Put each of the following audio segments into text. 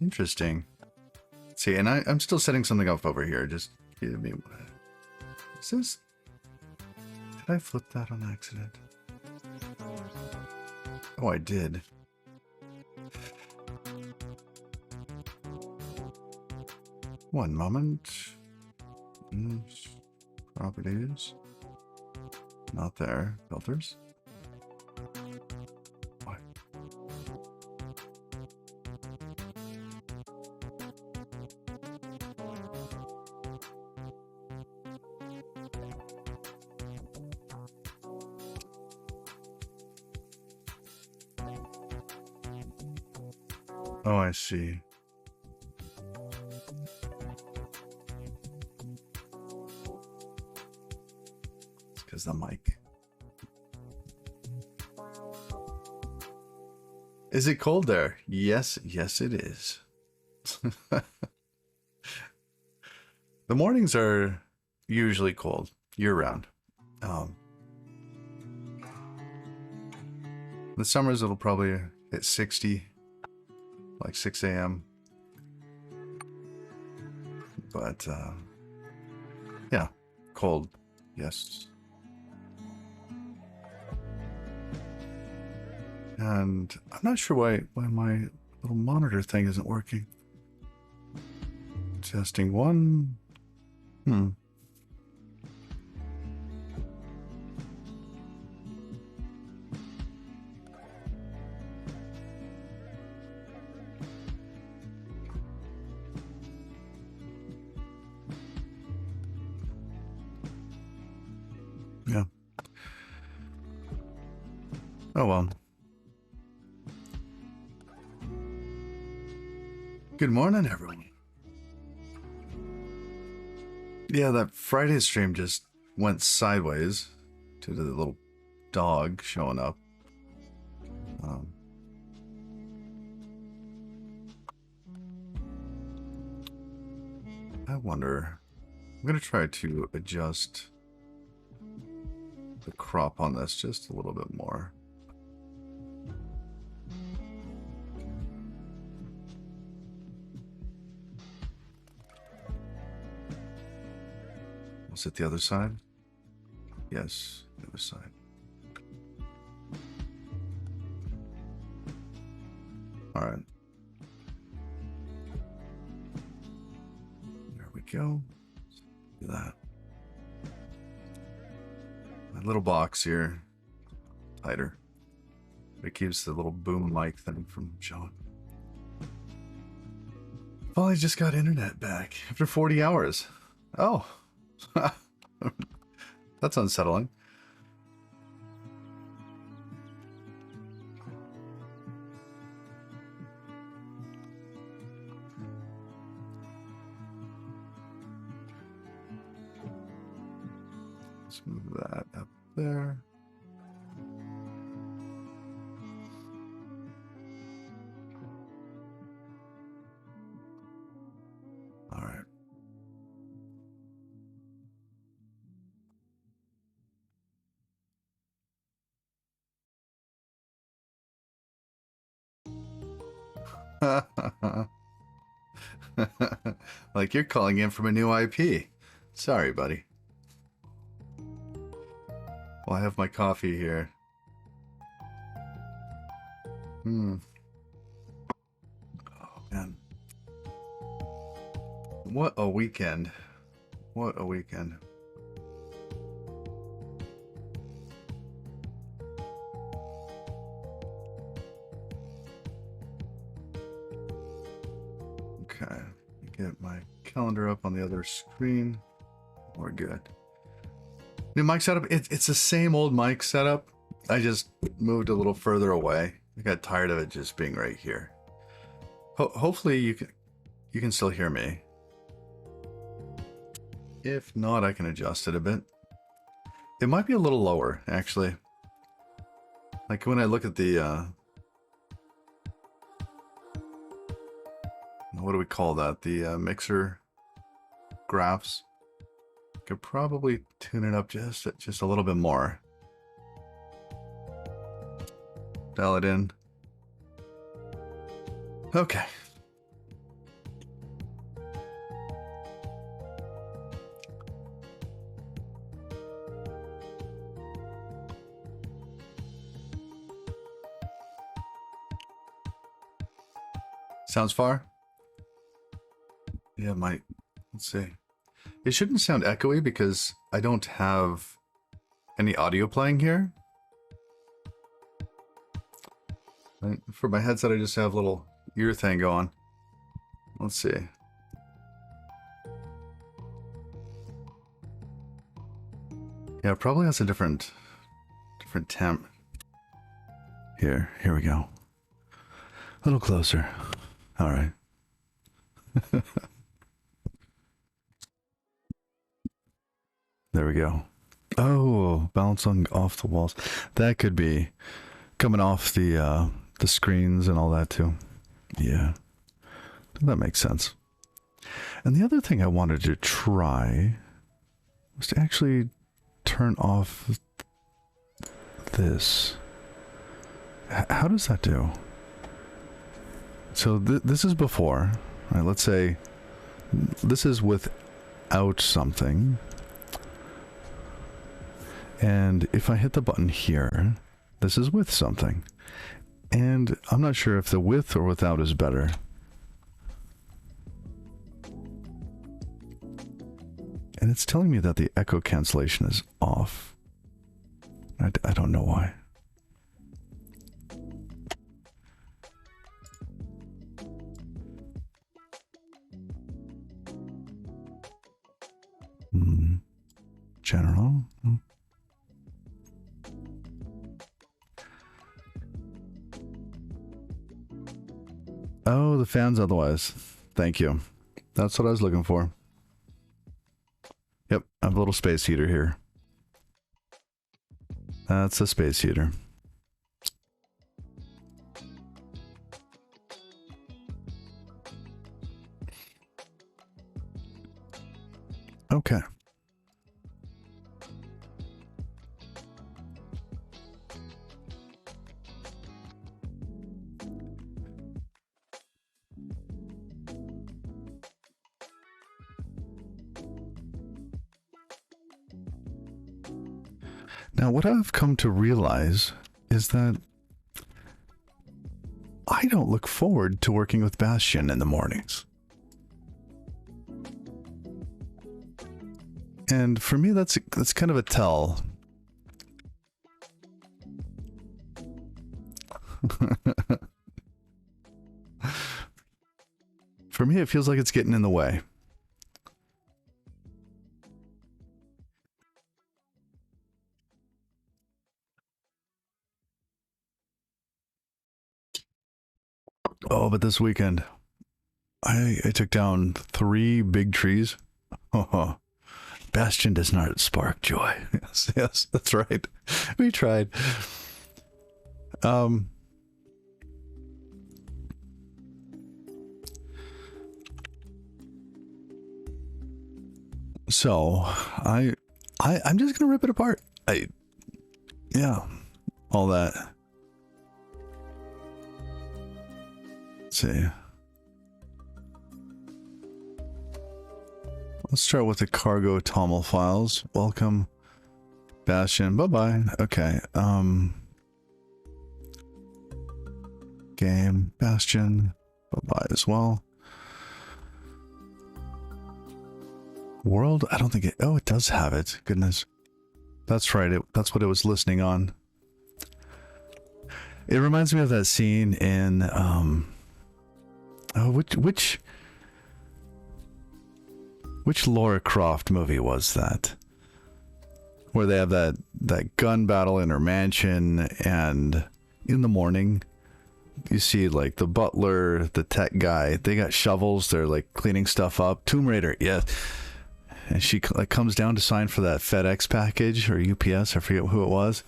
Interesting. Let's see, and I'm still setting something up over here. Just give me... Is this... Did I flip that on accident? Oh, I did. One moment. Properties. Not there. Filters. What? Oh, I see. It's because the mic. Is it cold there? Yes, yes it is. The mornings are usually cold year-round. The summers it'll probably hit 60, like 6 a.m. But yeah, cold, yes. And I'm not sure why my little monitor thing isn't working. Testing one. Yeah. Oh well. Good morning, everyone. Yeah, that Friday stream just went sideways due to the little dog showing up. I wonder... I'm going to try to adjust the crop on this just a little bit more. Was it the other side? Yes, the other side. All right. There we go. Do that. My little box here, tighter. It keeps the little boom mic thing from showing. Well, I just got internet back after 40 hours. Oh. That's unsettling. Let's move that up there. All right. Like you're calling in from a new IP. Sorry, buddy. Well, I have my coffee here. Oh, man. What a weekend. What a weekend. Okay, get my calendar up on the other screen. We're good. New mic setup. It's the same old mic setup. I just moved a little further away. I got tired of it just being right here. Hopefully you can still hear me. If not, I can adjust it a bit. It might be a little lower, actually. Like when I look at the what do we call that? The mixer graphs. Could probably tune it up just a little bit more. Dial it in. Okay. Sounds far? Yeah, let's see. It shouldn't sound echoey because I don't have any audio playing here. Right? For my headset, I just have a little ear thing going. Let's see. Yeah, it probably has a different temp. Here we go. A little closer. All right. There we go. Oh, bouncing off the walls. That could be coming off the screens and all that too. Yeah, that makes sense. And the other thing I wanted to try was to actually turn off this. How does that do? So this is before. All right, let's say this is without something. And if I hit the button here, this is with something. And I'm not sure if the with or without is better. And it's telling me that the echo cancellation is off. I don't know why. General. Oh, the fans otherwise. Thank you. That's what I was looking for. Yep, I have a little space heater here. That's a space heater. Okay. Now, what I've come to realize is that I don't look forward to working with Bastion in the mornings. And for me, that's kind of a tell. For me, it feels like it's getting in the way. Oh, but this weekend, I took down 3 big trees. Oh, Bastion does not spark joy. Yes, that's right. We tried. So I'm just gonna rip it apart. Yeah, all that. Let's see. Let's start with the cargo toml files. Welcome, Bastion. Bye-bye. Okay. Game, Bastion. Bye-bye as well. World? I don't think it... Oh, it does have it. Goodness. That's right. That's what it was listening on. It reminds me of that scene in... Oh, which Lara Croft movie was that? Where they have that gun battle in her mansion, and in the morning, you see like the butler, the tech guy, they got shovels, they're like cleaning stuff up. Tomb Raider, yeah. And she like comes down to sign for that FedEx package or UPS, I forget who it was.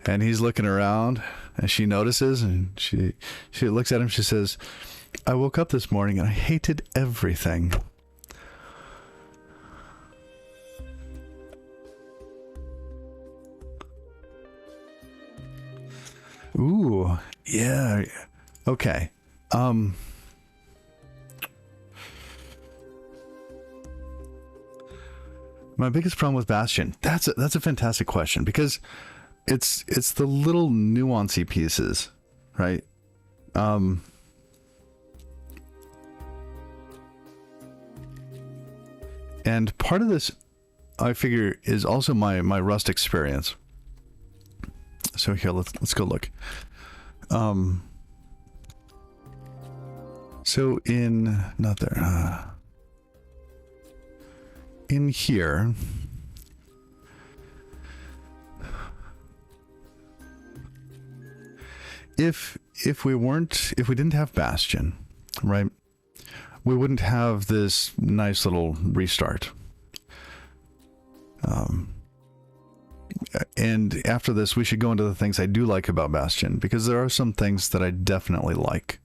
And he's looking around, and she notices, and she looks at him, she says, I woke up this morning and I hated everything. Ooh, yeah. Okay. My biggest problem with Bastion, that's a fantastic question, because it's the little nuancy pieces, right? And part of this, I figure, is also my Rust experience. So here, let's go look. So in, not there, in here, if we didn't have Bastion, right, we wouldn't have this nice little restart. And after this, we should go into the things I do like about Bastion, because there are some things that I definitely like.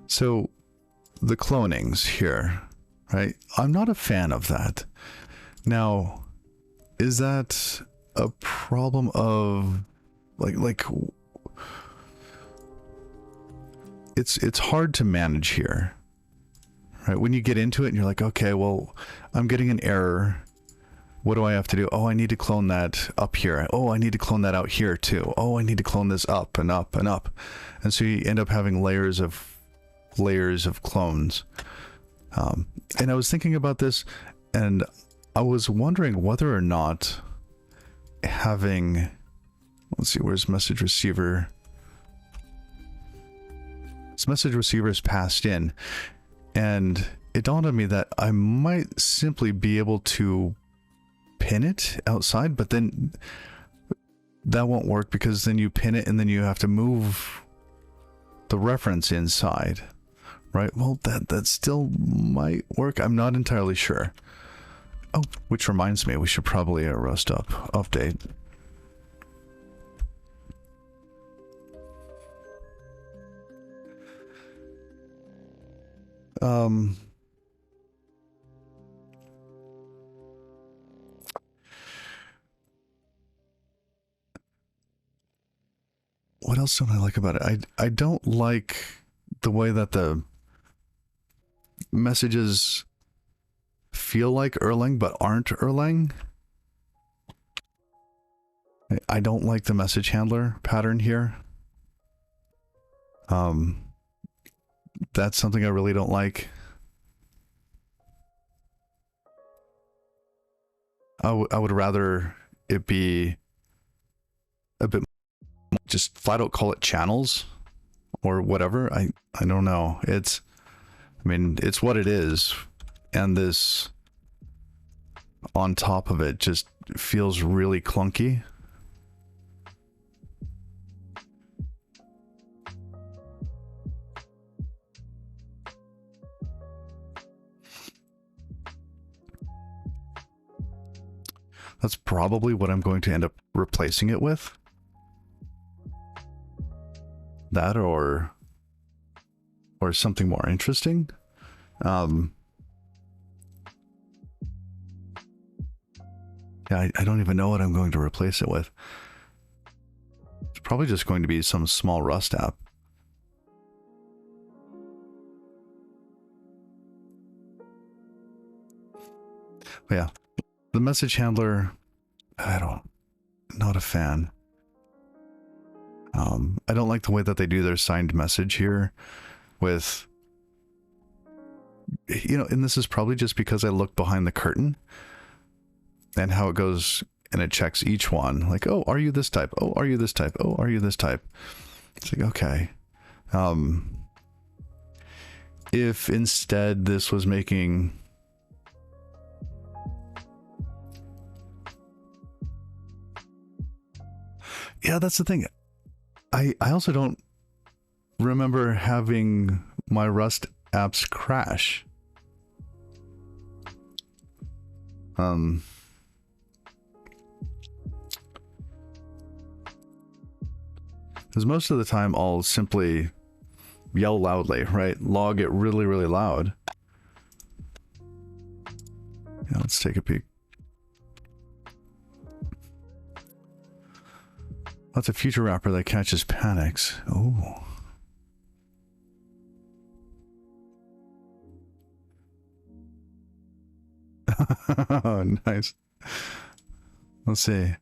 So the clonings here, right? I'm not a fan of that. Now, is that a problem of like it's hard to manage here, right? When you get into it and you're like, okay, well, I'm getting an error. What do I have to do? Oh, I need to clone that up here. Oh, I need to clone that out here too. Oh, I need to clone this up and up and up. And so you end up having layers of clones. And I was thinking about this, and I was wondering whether or not having, let's see, where's message receiver? This message receiver is passed in, and it dawned on me that I might simply be able to pin it outside, but then that won't work, because then you pin it and then you have to move the reference inside, right? Well, that still might work. I'm not entirely sure. Oh, which reminds me, we should probably Rust update. What else don't I like about it? I don't like the way that the messages feel like Erlang but aren't Erlang. I don't like the message handler pattern here. That's something I really don't like. I would rather it be a bit more, just flat out call it channels or whatever. I don't know. I mean, it's what it is. And this on top of it just feels really clunky. That's probably what I'm going to end up replacing it with. That or something more interesting. Yeah, I don't even know what I'm going to replace it with. It's probably just going to be some small Rust app. But yeah, the message handler, not a fan. I don't like the way that they do their signed message here with, you know, and this is probably just because I look behind the curtain and how it goes, and it checks each one. Like, oh, are you this type? Oh, are you this type? Oh, are you this type? It's like, okay. If instead this was making... Yeah, that's the thing. I also don't remember having my Rust apps crash. Because most of the time I'll simply yell loudly, right? Log it really, really loud. Yeah, let's take a peek. That's a future wrapper that catches panics. Oh. Nice. Let's see.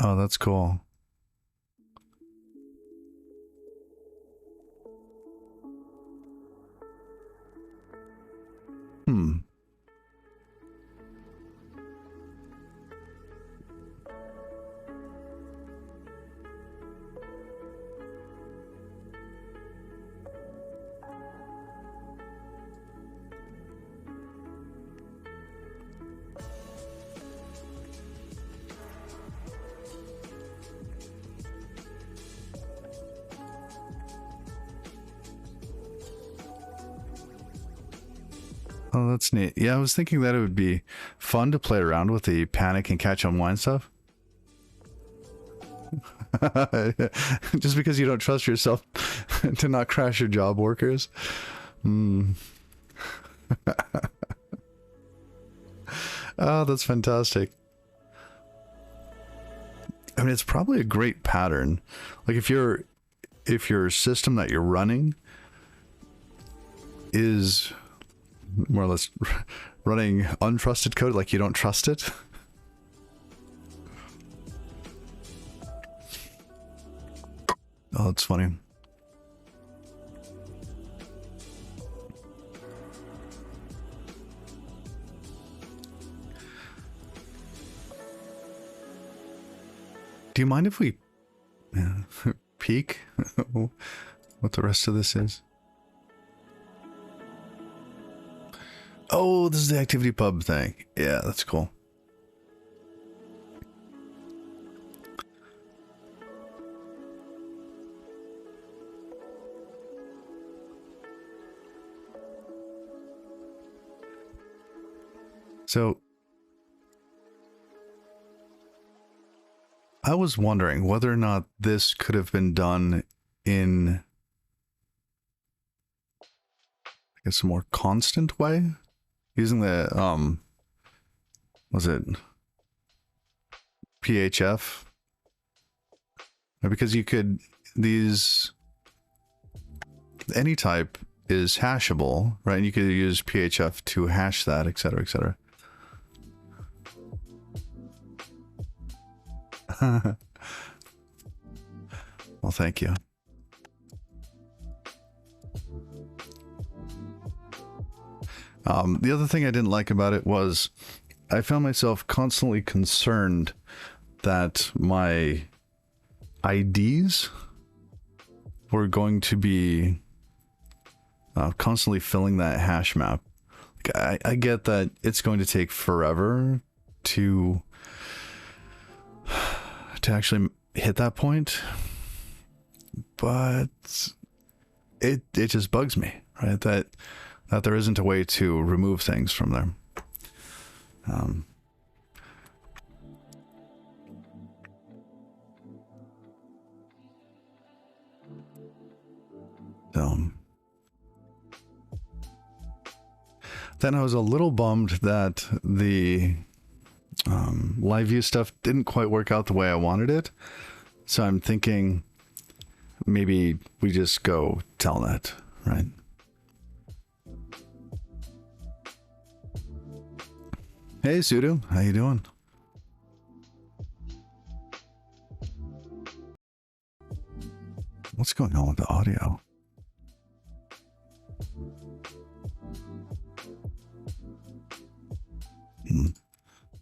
Oh, that's cool. Hmm. Oh, that's neat. Yeah, I was thinking that it would be fun to play around with the panic and catch unwind stuff. Just because you don't trust yourself to not crash your job workers. Mm. Oh, that's fantastic. I mean, it's probably a great pattern. Like if your system that you're running is more or less running untrusted code, like you don't trust it. Oh, that's funny. Do you mind if we peek what the rest of this is? Oh, this is the activity pub thing. Yeah, that's cool. So I was wondering whether or not this could have been done in, I guess, a more constant way, using the was it PHF? Because you could, these, any type is hashable, right? And you could use PHF to hash that, etc., etc. Well, thank you. The other thing I didn't like about it was I found myself constantly concerned that my IDs were going to be constantly filling that hash map. Like, I get that it's going to take forever to actually hit that point, but it just bugs me, right? That there isn't a way to remove things from there. So then I was a little bummed that the live view stuff didn't quite work out the way I wanted it. So I'm thinking maybe we just go telnet, right? Hey, Sudo, how you doing? What's going on with the audio?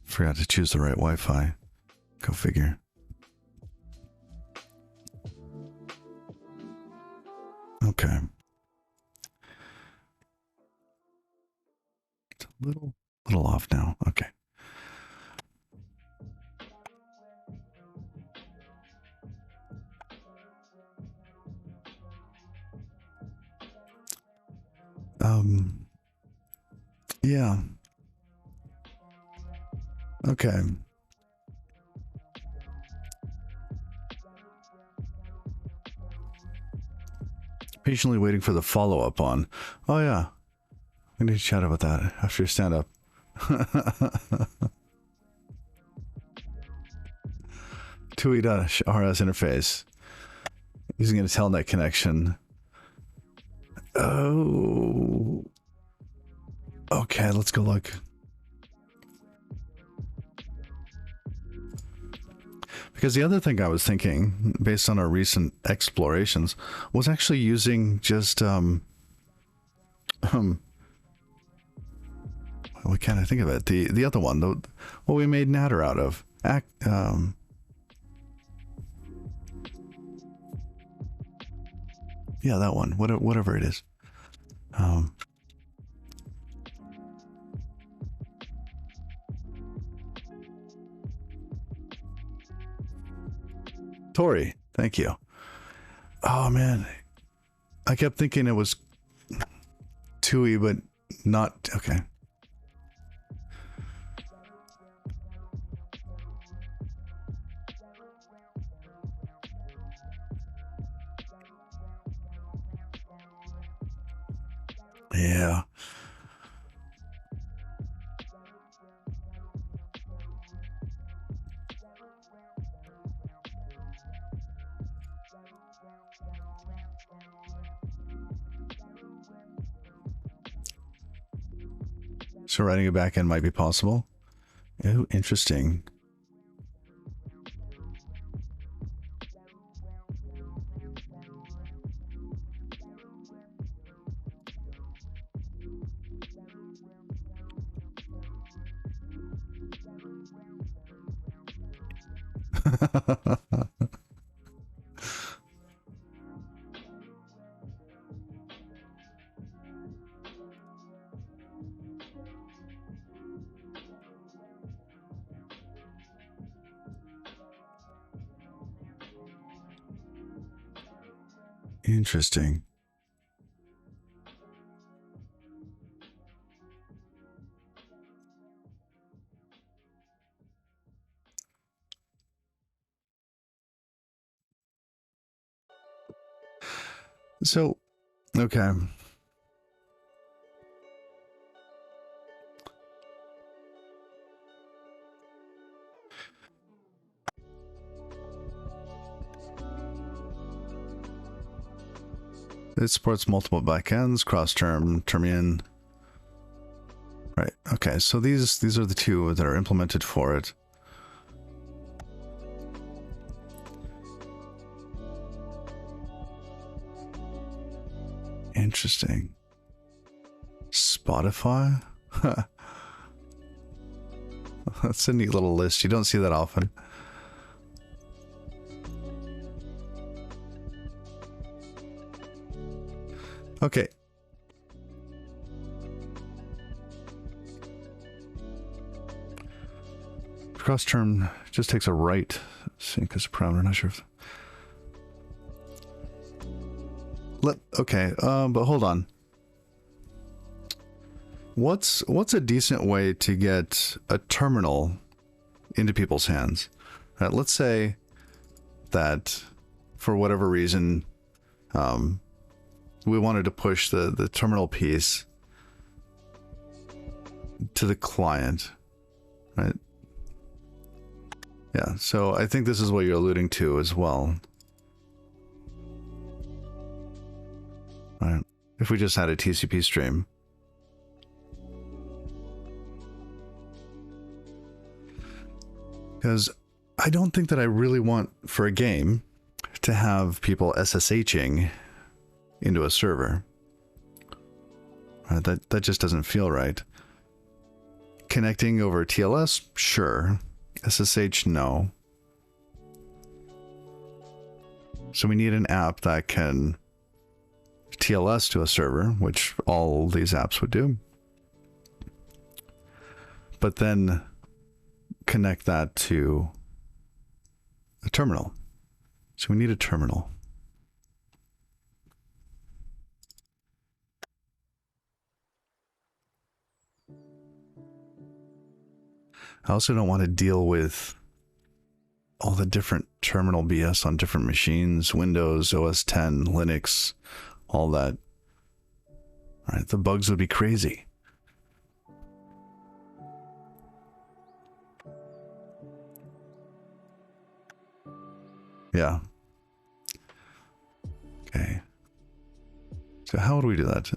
Forgot to choose the right Wi-Fi. Go figure. Okay. It's a little off now. Okay. Yeah. Okay. Patiently waiting for the follow-up on. Oh yeah. We need to chat about that after your stand-up. TUI.RS interface. Using a telnet connection. Oh. Okay, let's go look. Because the other thing I was thinking, based on our recent explorations, was actually using just what can't I think of it? The other one, what we made Natter out of. Yeah, that one. Whatever it is. Tori, thank you. Oh man, I kept thinking it was Tui, but not. Okay. Yeah. So writing it back in might be possible. Oh, interesting. Interesting. So, okay. It supports multiple backends, cross-term, term-in. Right. Okay. So these are the two that are implemented for it. Interesting. Spotify? That's a neat little list. You don't see that often. Okay. Cross term just takes a right sync as a parameter. Not sure if. Okay, but hold on. What's a decent way to get a terminal into people's hands? Right, let's say that for whatever reason, we wanted to push the terminal piece to the client, right? Yeah, so I think this is what you're alluding to as well. Right. If we just had a TCP stream. Because I don't think that I really want, for a game, to have people SSHing into a server. Right, that just doesn't feel right. Connecting over TLS, sure. SSH, no. So we need an app that can TLS to a server, which all these apps would do. But then connect that to a terminal. So we need a terminal. I also don't want to deal with all the different terminal BS on different machines, Windows, OS 10, Linux, all that. All right, the bugs would be crazy. Yeah. Okay. So how would we do that?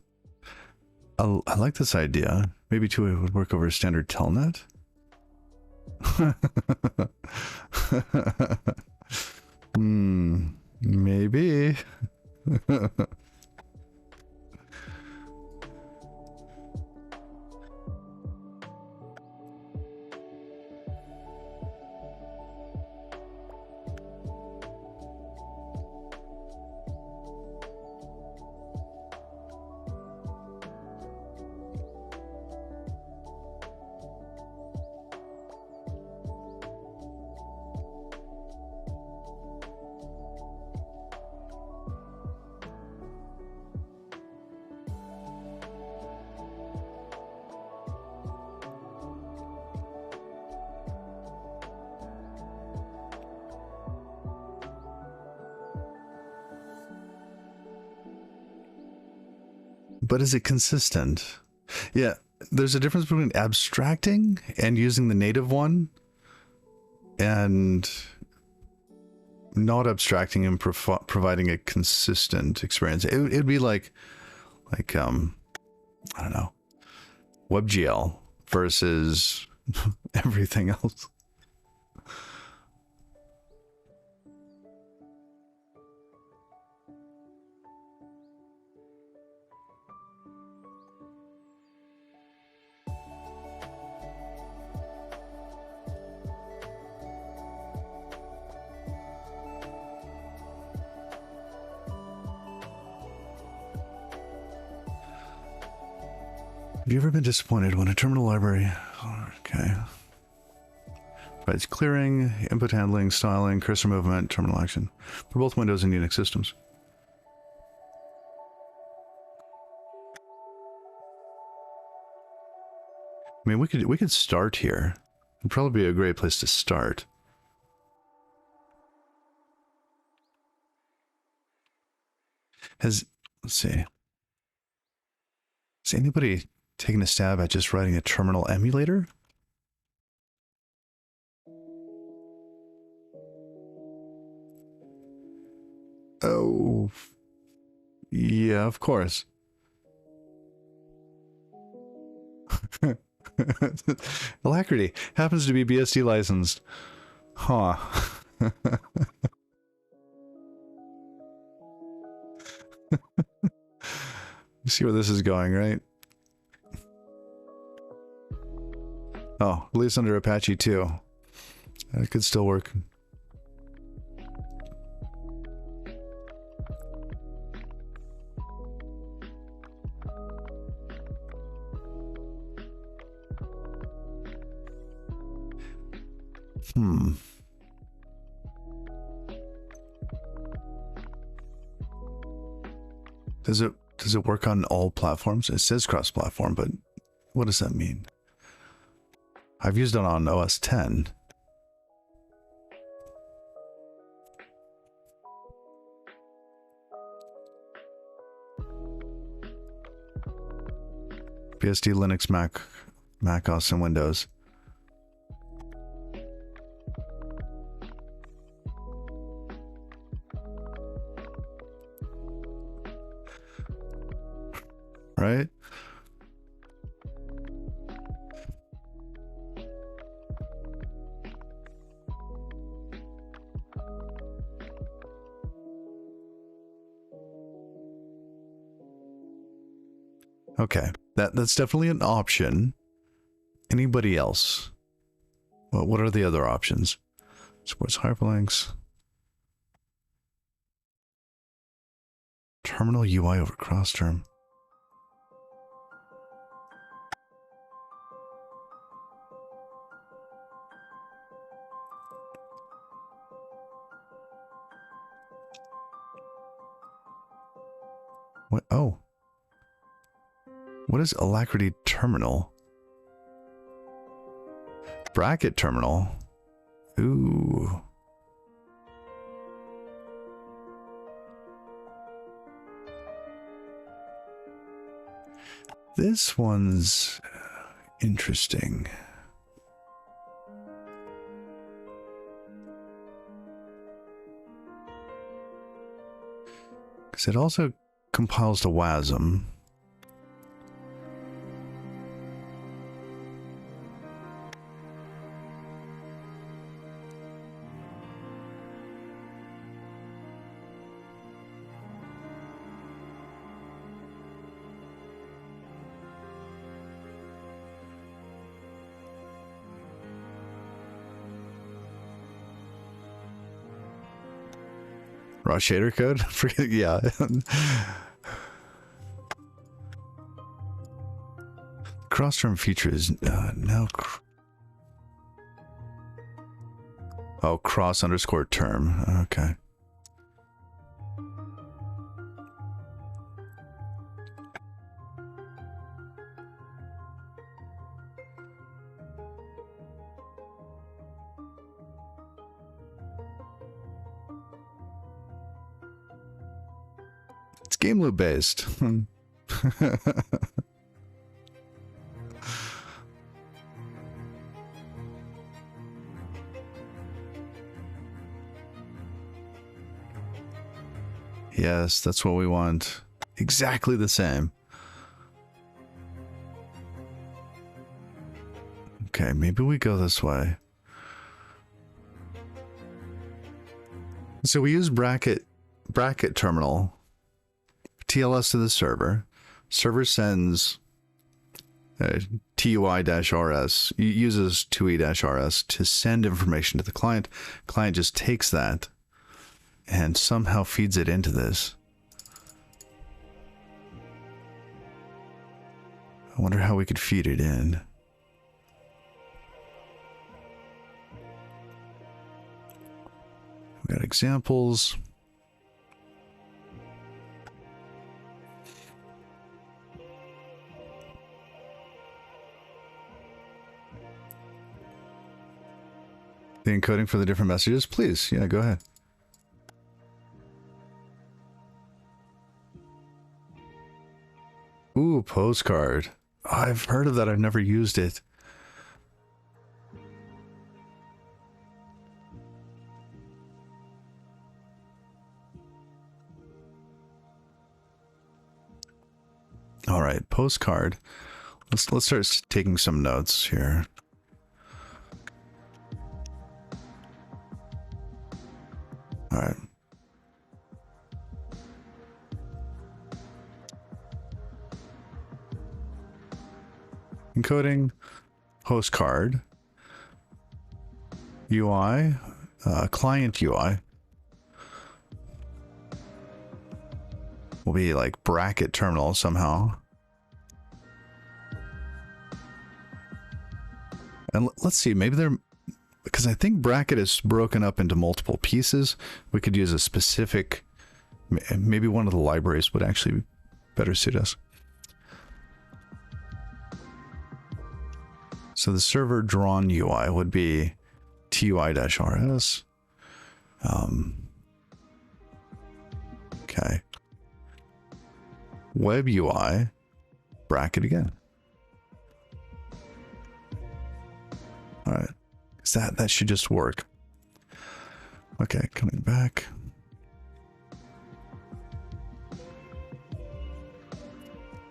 I like this idea. Maybe two-way would work over standard telnet. But is it consistent? Yeah, there's a difference between abstracting and using the native one and not abstracting and providing a consistent experience. It'd be like I don't know, WebGL versus everything else. Have you ever been disappointed when a terminal library... Okay. Provides clearing, input handling, styling, cursor movement, terminal action for both Windows and Unix systems. I mean, we could start here. It'd probably be a great place to start. Let's see. Has anybody taken a stab at just writing a terminal emulator? Oh, yeah, of course. Alacrity happens to be BSD licensed. Huh. You see where this is going, right? Oh, released under Apache 2. That could still work. Does it work on all platforms? It says cross-platform, but what does that mean? I've used it on OS 10. BSD, Linux, Mac OS, and Windows. Right? Okay, that's definitely an option. Anybody else? Well, what are the other options? Supports hyperlinks. Terminal UI over cross-term. What? Oh. What is Alacrity terminal? Bracket terminal. Ooh. This one's interesting. Because it also compiles to WASM. Raw shader code? Forget, yeah. Cross-term feature is now... Oh, cross_term. Okay. It's game loop based. Yes, that's what we want. Exactly the same. Okay, maybe we go this way. So we use bracket terminal, TLS to the server. Server sends TUI-RS, uses TUI-RS to send information to the client. Client just takes that and somehow feeds it into this. I wonder how we could feed it in. We got examples. The encoding for the different messages, please. Yeah, go ahead. Ooh, postcard. I've heard of that. I've never used it. All right, postcard. Let's start taking some notes here. All right. Encoding, postcard, UI, client UI. Will be like bracket terminal somehow. And let's see, maybe they're, because I think bracket is broken up into multiple pieces. We could use a specific, maybe one of the libraries would actually better suit us. So the server drawn UI would be TUI-RS. Okay. Web UI, bracket again. All right. That should just work. Okay, coming back.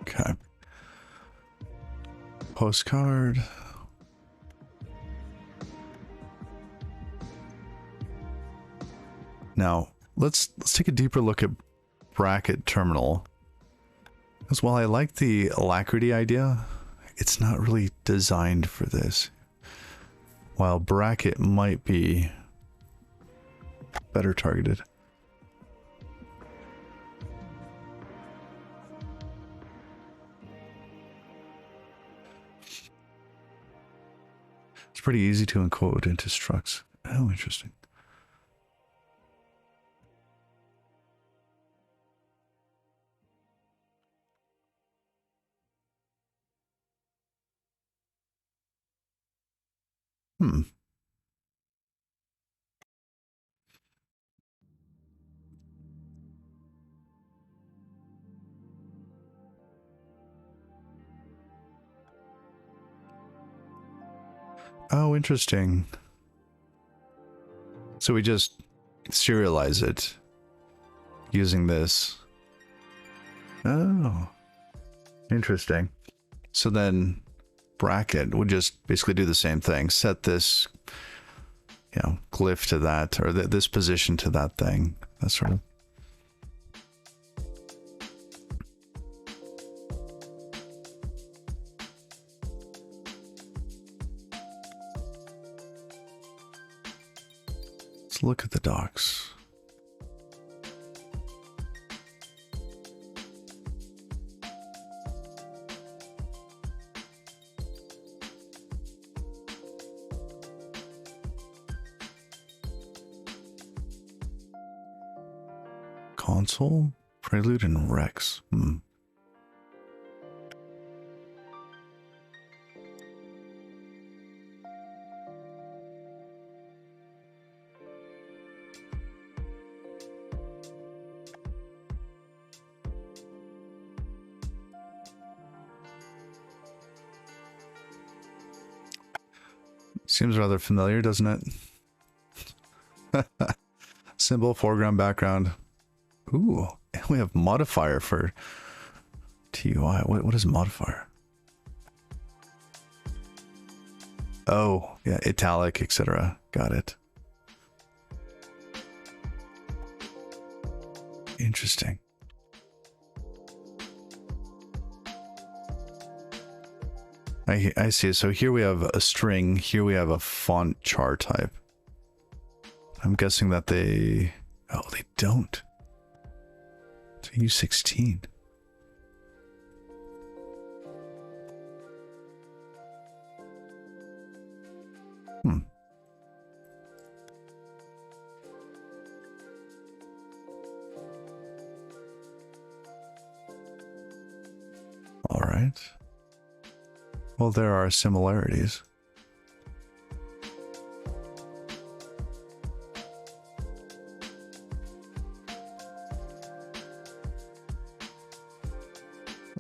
Okay. Postcard. Now, let's take a deeper look at bracket terminal. Because while I like the Alacrity idea, it's not really designed for this. While bracket might be better targeted. It's pretty easy to encode into structs. Oh, interesting. Oh, interesting. So we just serialize it using this. Oh, interesting. So then bracket would just basically do the same thing. Set this, you know, glyph to that, or this position to that thing. That sort of. Let's look at the docs. Console, Prelude, and Rex. Seems rather familiar, doesn't it? Symbol, foreground, background. Ooh, and we have modifier for TUI. What is modifier? Oh, yeah, italic, etc. Got it. Interesting. I see. So here we have a string. Here we have a font char type. I'm guessing that they... Oh, they don't. They use 16. All right. Well, there are similarities.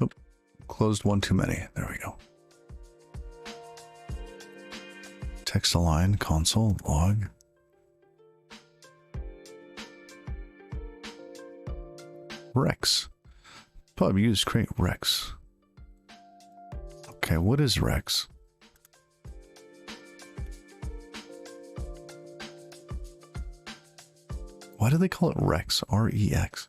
Oh, closed one too many. There we go. Text align, console, log. Rex. Pub use create Rex. Okay, what is Rex? Why do they call it Rex? R-E-X.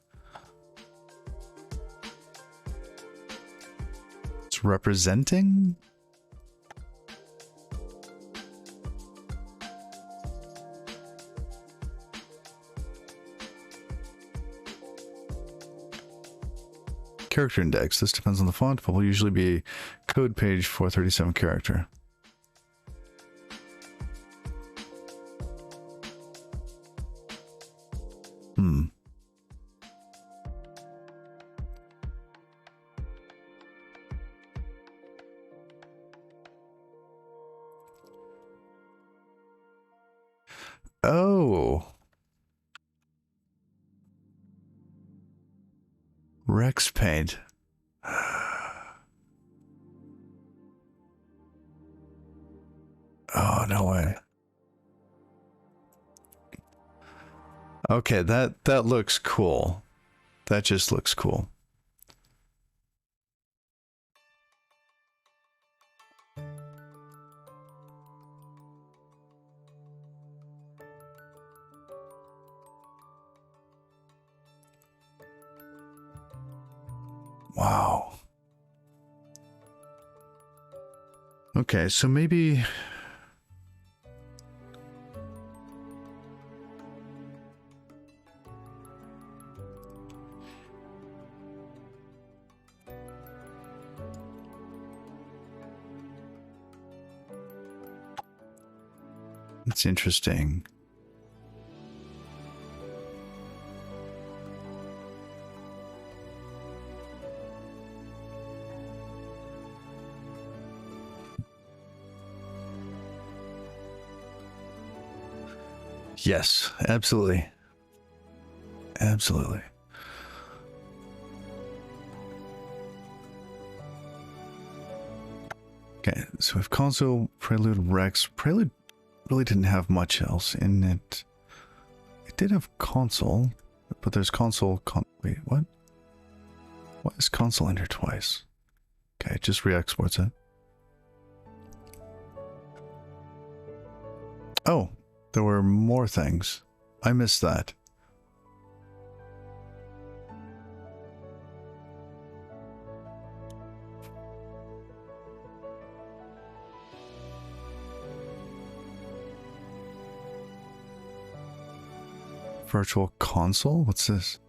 It's representing? Character index. This depends on the font, but will usually be code page 437 character. Oh. Rex paint. Oh, no way. Okay, that looks cool. That just looks cool. Wow. Okay, so maybe... That's interesting. Yes, absolutely. Absolutely. Okay, so we have console, prelude, Rex. Prelude really didn't have much else in it. It did have console, but there's console... Wait, what? Why is console in here twice? Okay, it just re-exports it. Oh, there were more things. I missed that. Virtual console? What's this?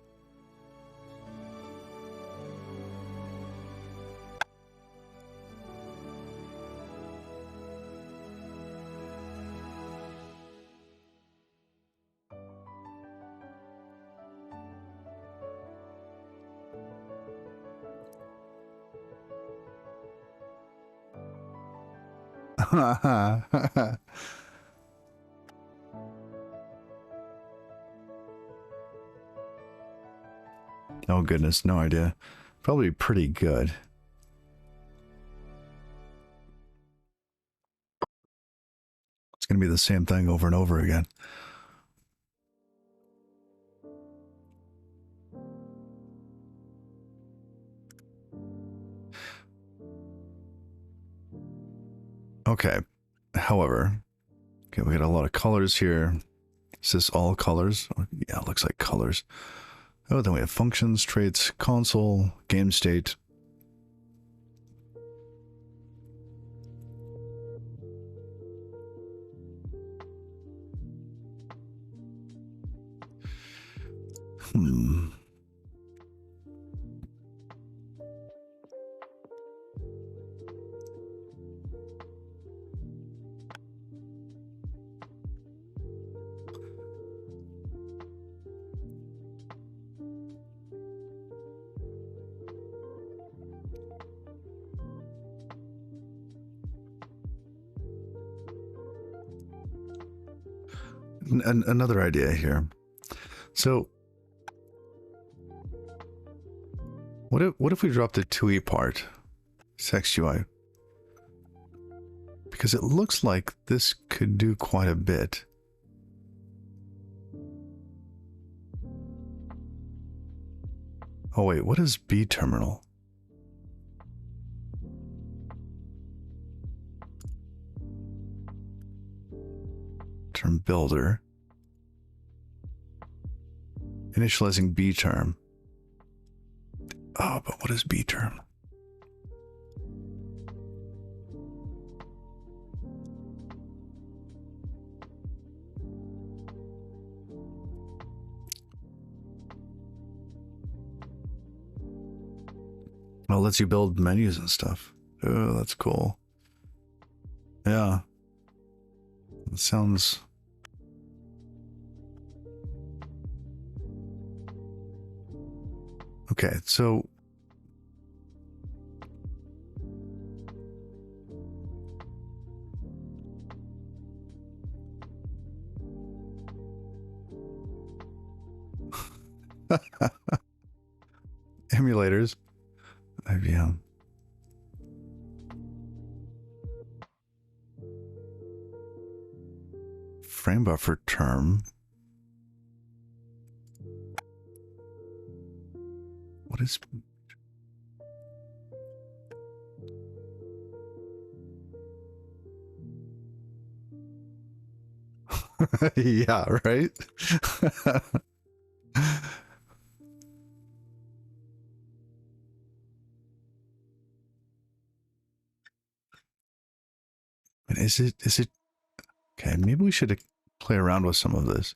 Oh goodness, no idea. Probably pretty good. going to be the same thing over and over again. Okay. However, okay, we got a lot of colors here. Is this all colors? Yeah, it looks like colors. Oh, then we have functions, traits, console, game state. Another idea here. So, what if we drop the TUI part, sex UI? Because it looks like this could do quite a bit. Oh wait, what is B terminal? Term builder. Initializing B term. Oh, but what is B term? Well, it lets you build menus and stuff. Oh, that's cool. Yeah. It sounds... Okay, so... Emulators. IBM. Frame buffer term. What is... Yeah, right? And is it... Okay, maybe we should play around with some of this.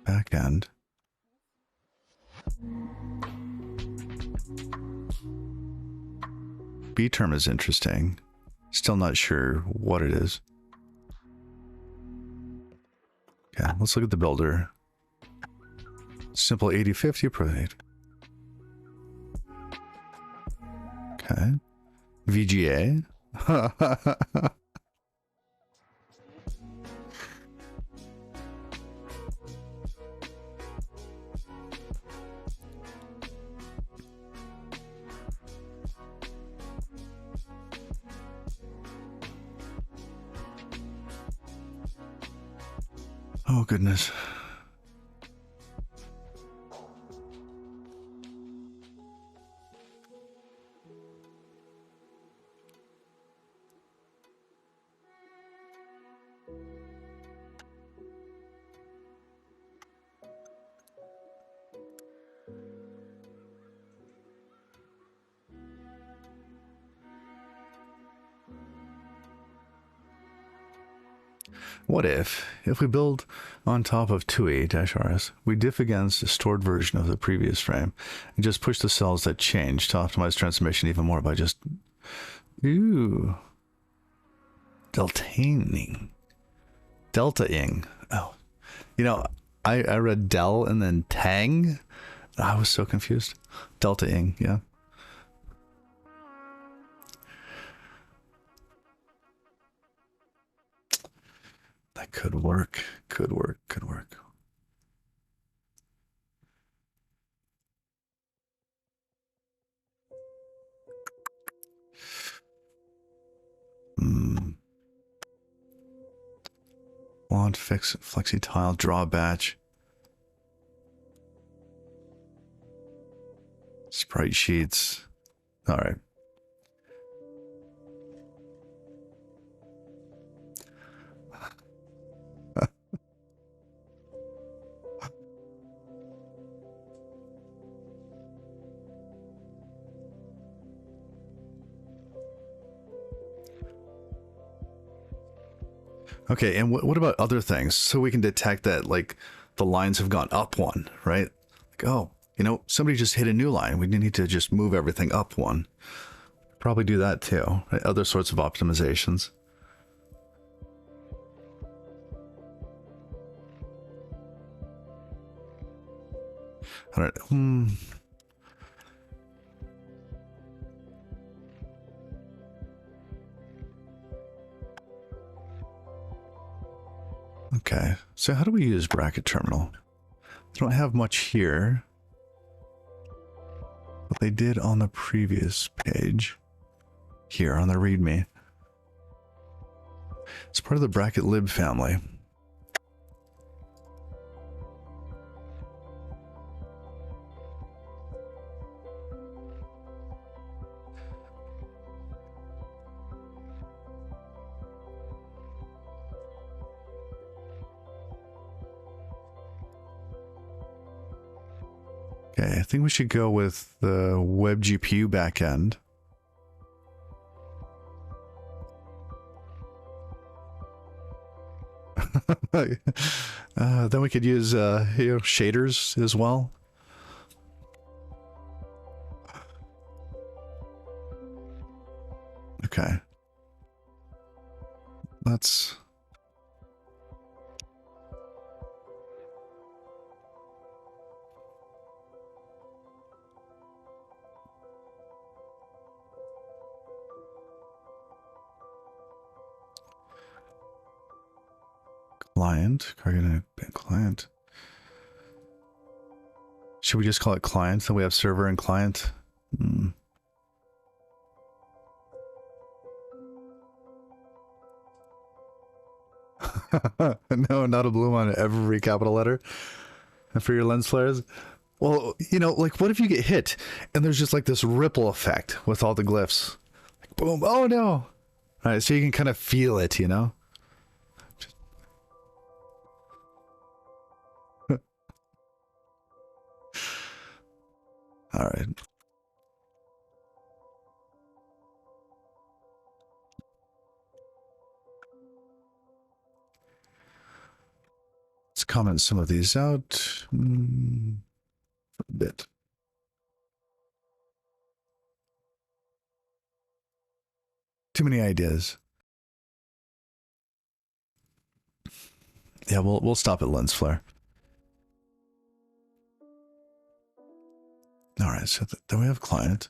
Back end. B term is interesting. Still not sure what it is. Okay, let's look at the builder. Simple 8050 Pro8. Okay. VGA. Oh, goodness. What if we build on top of 2A-RS, we diff against a stored version of the previous frame and just push the cells that change to optimize transformation even more by just... Ooh. Deltaing. Deltaing. Oh. You know, I read del and then tang. I was so confused. Deltaing, yeah. That could work. Could work. Could work. font, fix, flexi tile, draw batch. Sprite sheets. All right. Okay, and what about other things? So we can detect that, like, the lines have gone up one, right? Like, oh, you know, somebody just hit a new line. We need to just move everything up one. Probably do that too, right? Other sorts of optimizations. I don't know. Okay, so how do we use bracket terminal? They don't have much here, but they did on the previous page. Here on the README. It's part of the bracket lib family. Okay, I think we should go with the web GPU backend. Then we could use shaders as well. Okay. Let's... client. Should we just call it client so we have server and client? No, not a bloom on every capital letter for your lens flares. Well, you know, like, what if you get hit and there's just like this ripple effect with all the glyphs? Like, boom, oh no. All right, so you can kind of feel it, you know? All right. Let's comment some of these out for a bit. Too many ideas. Yeah, we'll stop at lens flare. All right, so then we have client.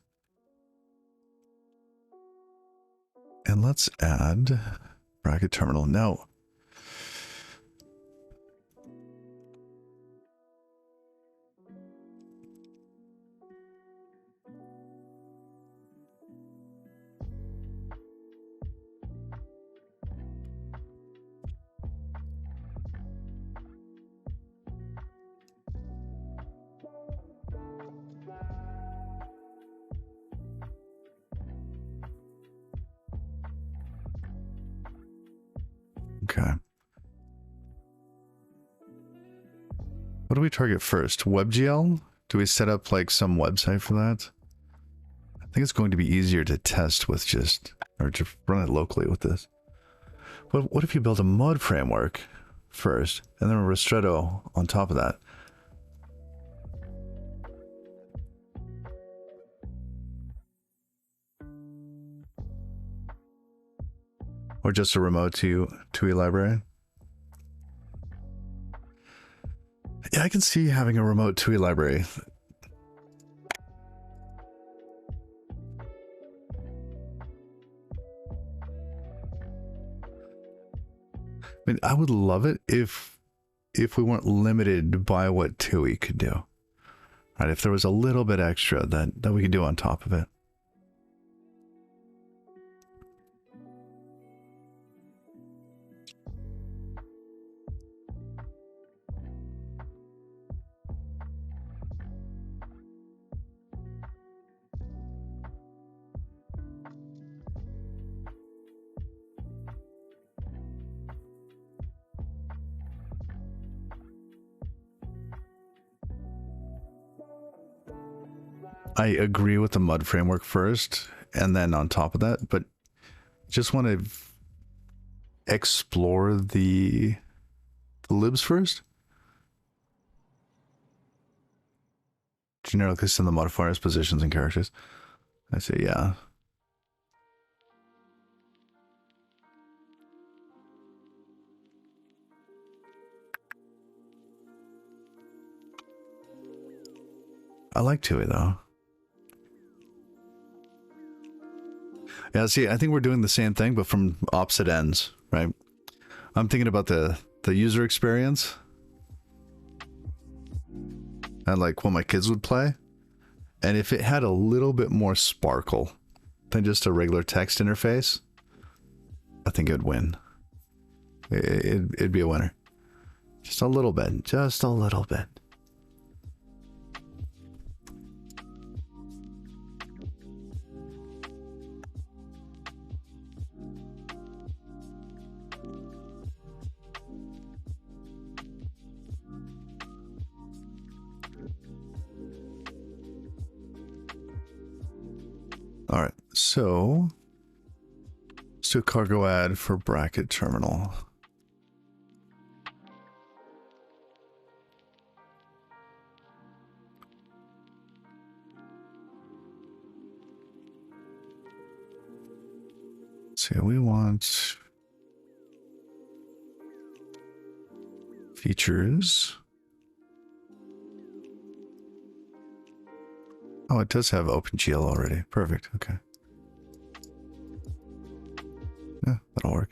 And let's add bracket terminal. Now, okay. What do we target first? WebGL? Do we set up like some website for that? I think it's going to be easier to test with just, or to run it locally with this. But what if you build a mud framework first and then a Rustretto on top of that? Or just a remote TUI library? Yeah, I can see having a remote TUI library. I mean, I would love it if we weren't limited by what TUI could do. Right? If there was a little bit extra that we could do on top of it. I agree with the mud framework first, and then on top of that, but just want to explore the libs first. Generally, in the modifiers, positions, and characters. I say yeah. I like Tui though. Yeah, see, I think we're doing the same thing, but from opposite ends, right? I'm thinking about the user experience and like what my kids would play. And if it had a little bit more sparkle than just a regular text interface, I think it would win. It'd be a winner. Just a little bit. Just a little bit. All right, so let's do a cargo ad for bracket terminal. So we want features. Oh, it does have OpenGL already. Perfect. Okay. Yeah, that'll work.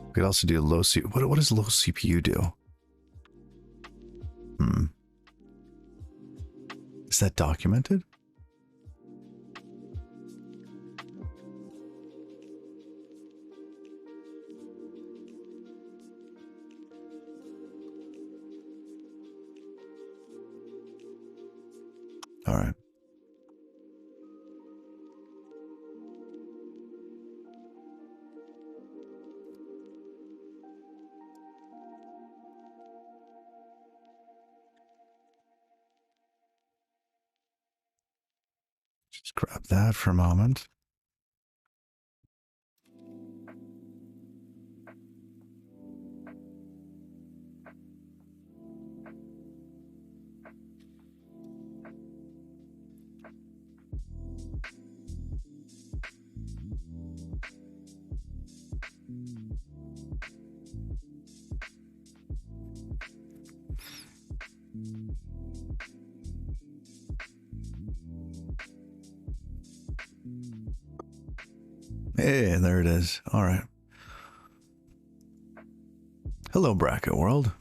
We could also do low C. What does low CPU do? Is that documented? All right. Just grab that for a moment. Hey, there it is. All right. Hello, bracket world.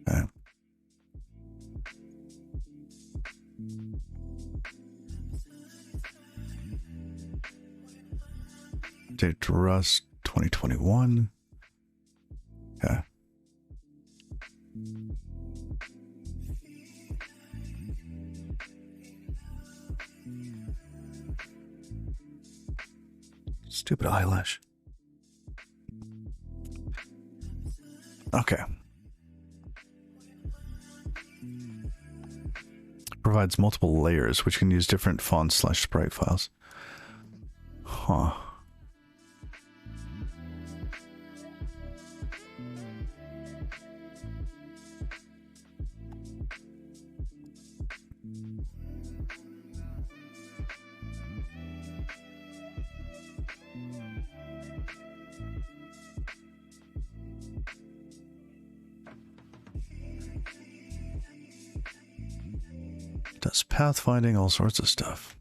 Okay. Update to Rust 2021. Okay. Stupid eyelash. Okay. Provides multiple layers, which can use different fonts/sprite files. Huh. Does pathfinding, all sorts of stuff.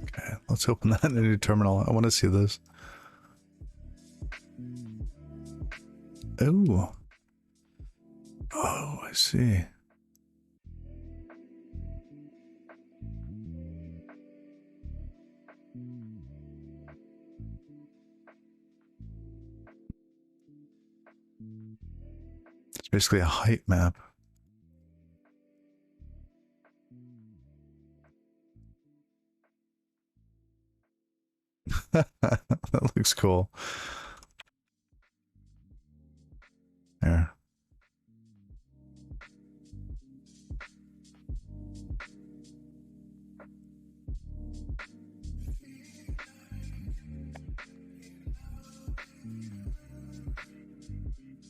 Okay, let's open that in a new terminal. I want to see this. Oh. Oh, I see. Basically a height map. That looks cool. There.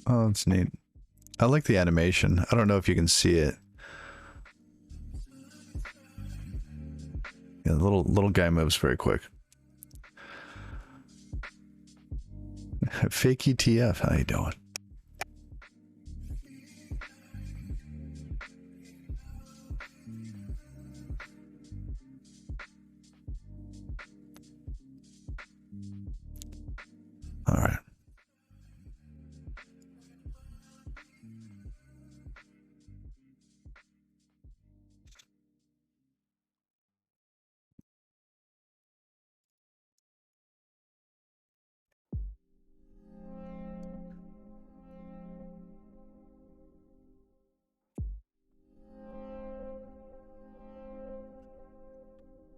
Oh, that's neat. I like the animation. I don't know if you can see it. Yeah, the little guy moves very quick. Fake ETF, how you doing? All right.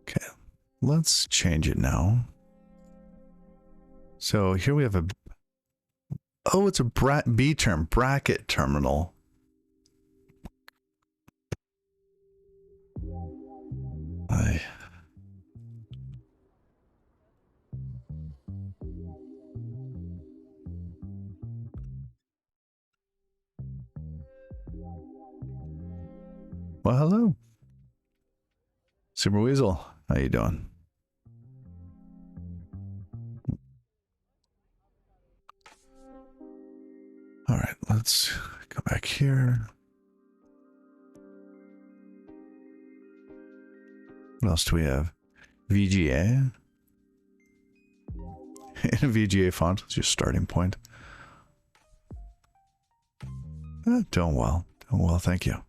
Okay, let's change it now. So here we have a... Oh, it's a B term, bracket terminal. Well, hello. Super Weasel, how you doing? All right, let's go back here. What else do we have? VGA. In a VGA font, it's your starting point. Doing well. Doing well, thank you.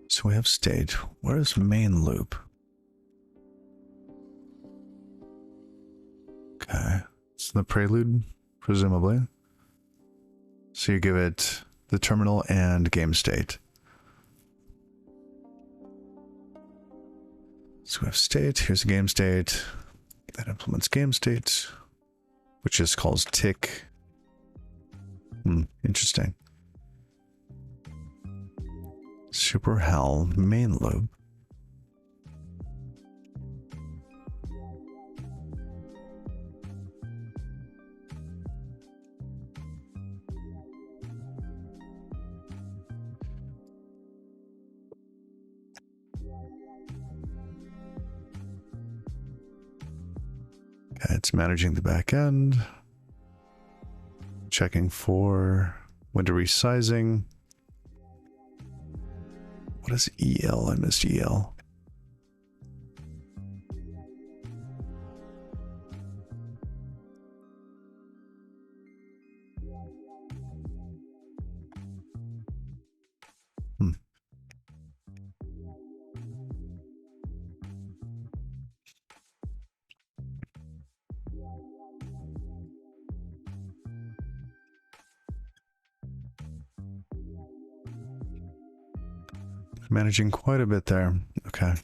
So we have state. Where is main loop? Okay. It's the prelude, presumably. So you give it the terminal and game state. So we have state. Here's the game state. That implements game state, which just calls tick. Interesting. Super Hell main loop. Okay, it's managing the back end. Checking for window resizing. What is EL? I missed EL. Managing quite a bit there. Okay.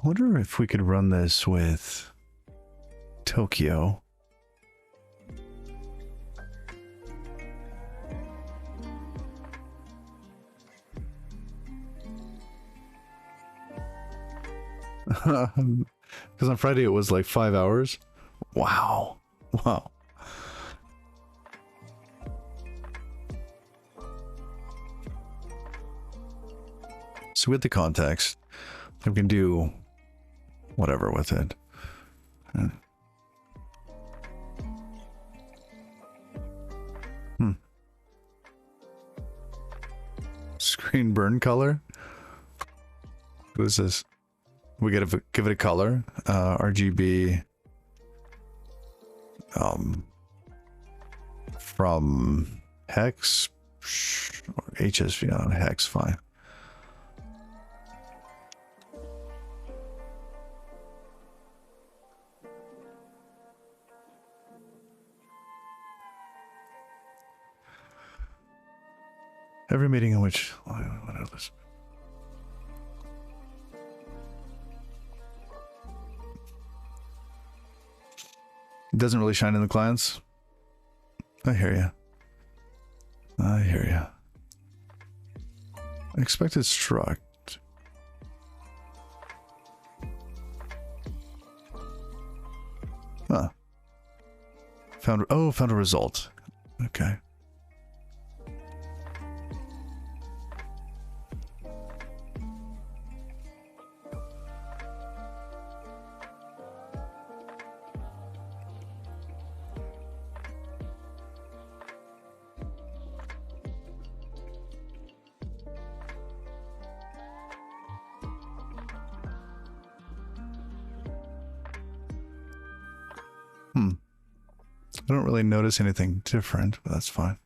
I wonder if we could run this with Tokyo. Because on Friday it was like 5 hours. Wow. Wow. So with the context, we can do whatever with it. Screen burn color? What is this? We gotta give it a color. RGB. From hex or HSV on hex, fine. Every meeting in which it doesn't really shine in the clients. I hear you. I hear you. Expected struct. Huh. Found a result. Okay. I don't really notice anything different, but that's fine.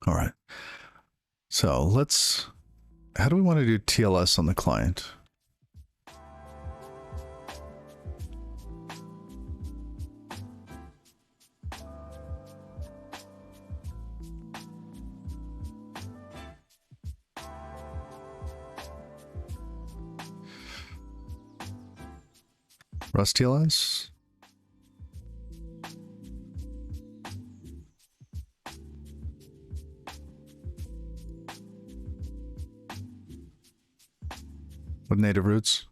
All right. So let's, how do we want to do TLS on the client? Rust TLS? With native roots?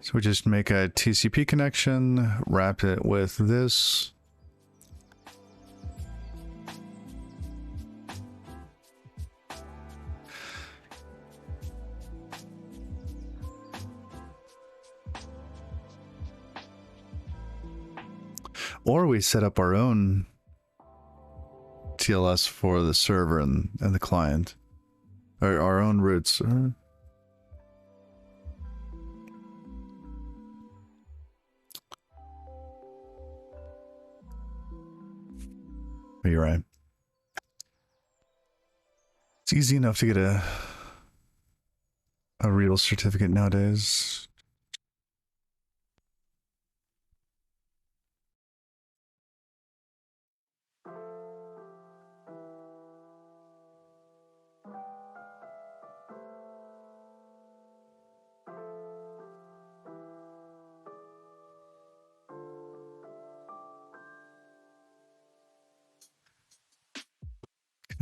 So we just make a TCP connection, wrap it with this. Or we set up our own TLS for the server and the client. Or our own routes. You're right. It's easy enough to get a real certificate nowadays.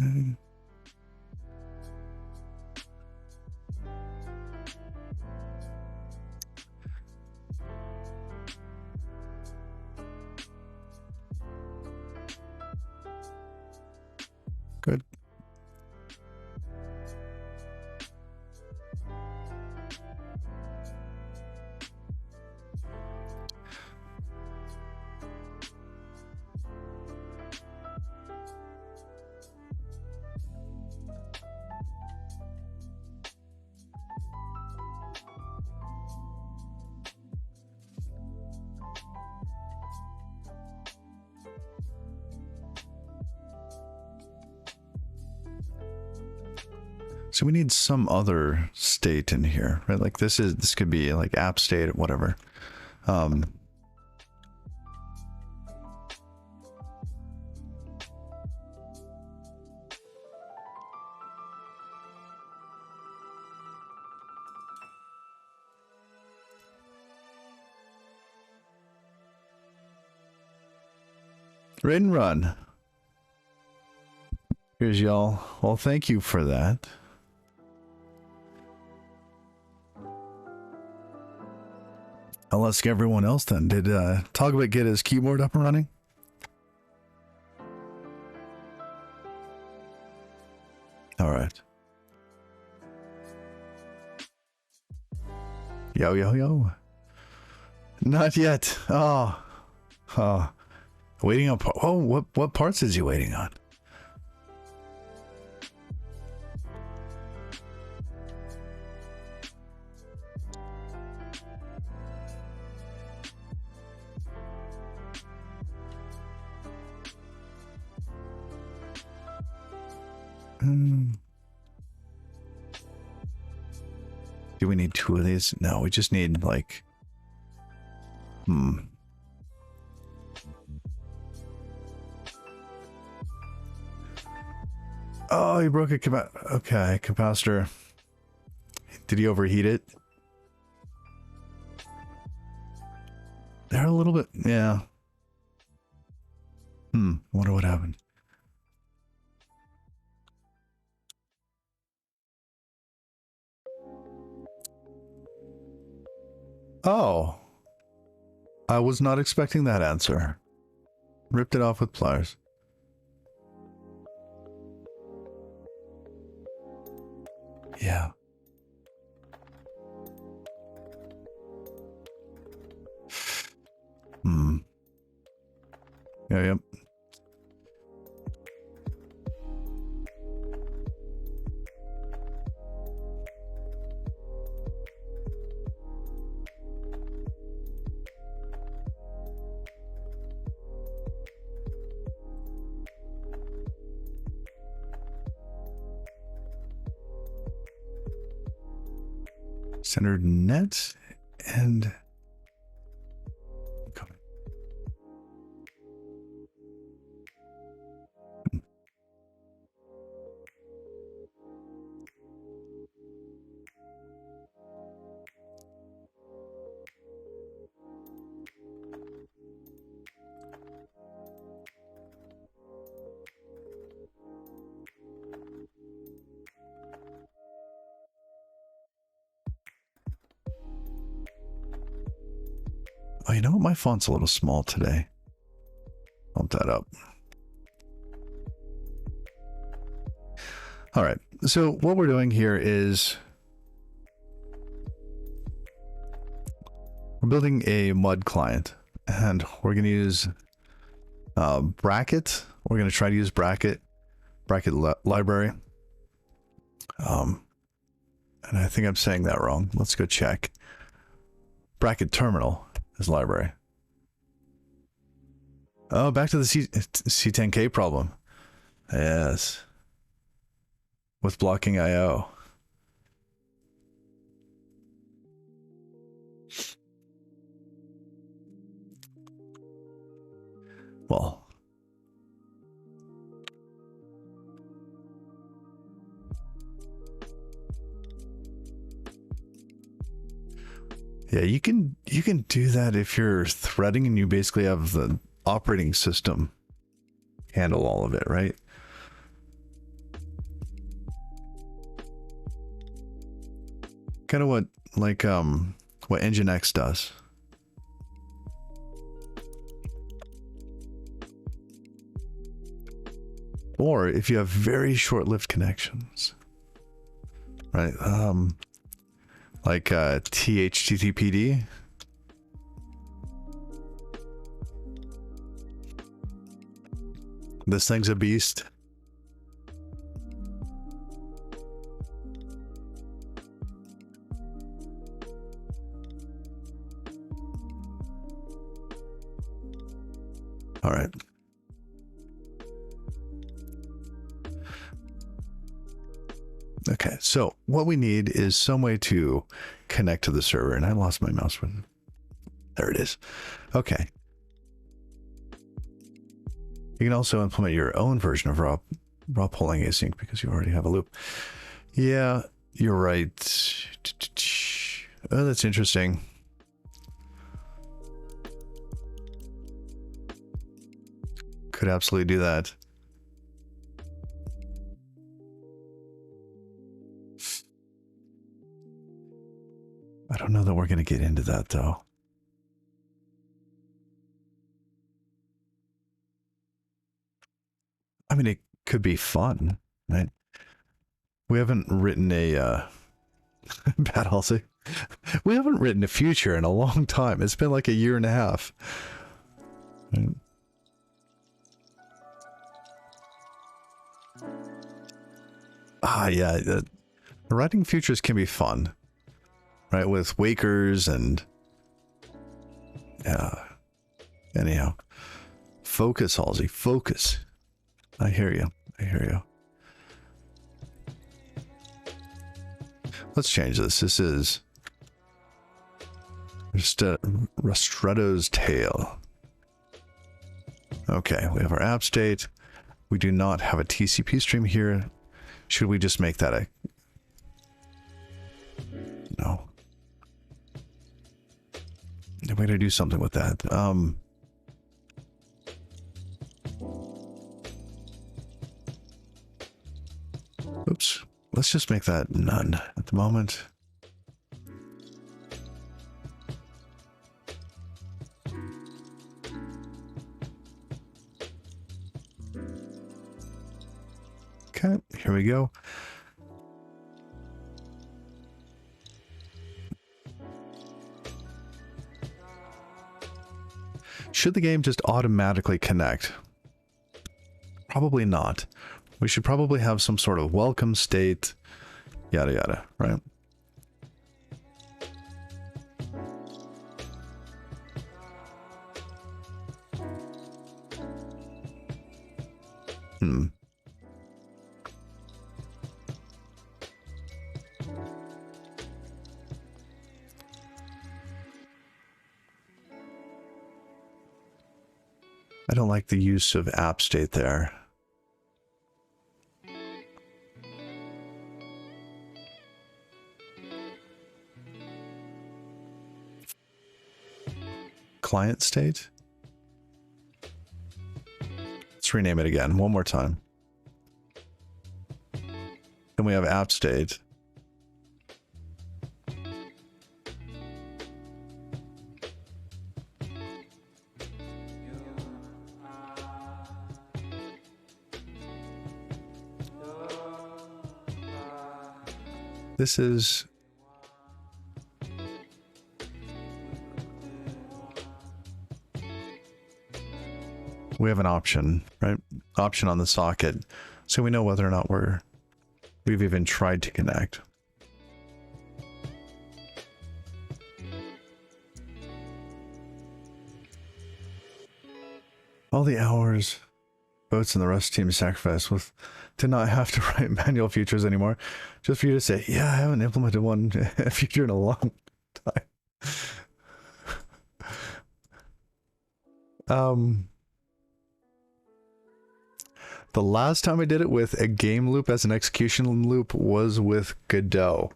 Okay. Good. So we need some other state in here, right? Like this could be like app state or whatever. Raid and run. Here's y'all. Well, thank you for that. I'll ask everyone else then. Did Togbit get his keyboard up and running? All right. Yo, yo, yo. Not yet. Oh. Oh. Waiting on... Oh, what parts is he waiting on? Do we need 2 of these? No, we just need like... Oh, he broke a capacitor. Did he overheat it? They're a little bit... Yeah. Wonder what happened. Oh. I was not expecting that answer. Ripped it off with pliers. Yeah. Yeah, yep. Centered net and coming. Oh, you know what? My font's a little small today. Bump that up. All right. So what we're doing here is we're building a mud client, and we're going to use bracket. We're going to try to use bracket library. And I think I'm saying that wrong. Let's go check. Bracket terminal is library. Oh, back to the C10K problem. Yes. With blocking IO. Well. Yeah, you can do that if you're threading and you basically have the operating system handle all of it, right? Kind of what Nginx does. Or if you have very short-lived connections, right? Like THTTPD. This thing's a beast. All right. Okay, So what we need is some way to connect to the server. And I lost my mouse button. There it is. Okay. You can also implement your own version of raw polling async because you already have a loop. Yeah, you're right. Oh, that's interesting. Could absolutely do that. I don't know that we're going to get into that, though. I mean, it could be fun, right? We haven't written a bad Halsey. We haven't written a future in a long time. It's been like a year and a half. Right? Yeah. Writing futures can be fun, right? With wakers and yeah. Anyhow, focus, Halsey. Focus. I hear you. I hear you. Let's change this. This is Rustretto's Tale. Okay, we have our app state. We do not have a TCP stream here. Should we just make that a... No. We're going to do something with that. Oops. Let's just make that none at the moment. Okay, here we go. Should the game just automatically connect? Probably not. We should probably have some sort of welcome state, yada yada, right? I don't like the use of app state there. Client state? Let's rename it again one more time. Then we have app state. This is... We have an option, right? Option on the socket. So we know whether or not we've even tried to connect. All the hours, votes in the Rust team sacrifice with to not have to write manual futures anymore. Just for you to say, yeah, I haven't implemented one future in a long time. The last time I did it with a game loop as an execution loop was with Godot.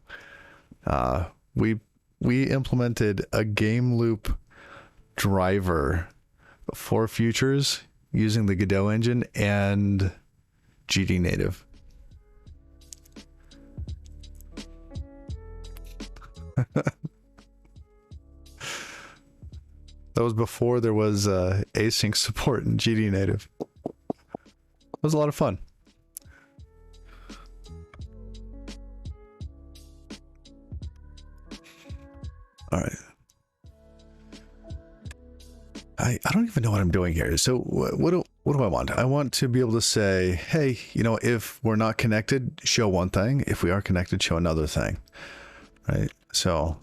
We implemented a game loop driver for futures using the Godot engine and GD native. That was before there was async support in GD native. It was a lot of fun. All right. I don't even know what I'm doing here. So what do I want? I want to be able to say, hey, you know, if we're not connected, show one thing. If we are connected, show another thing. Right? So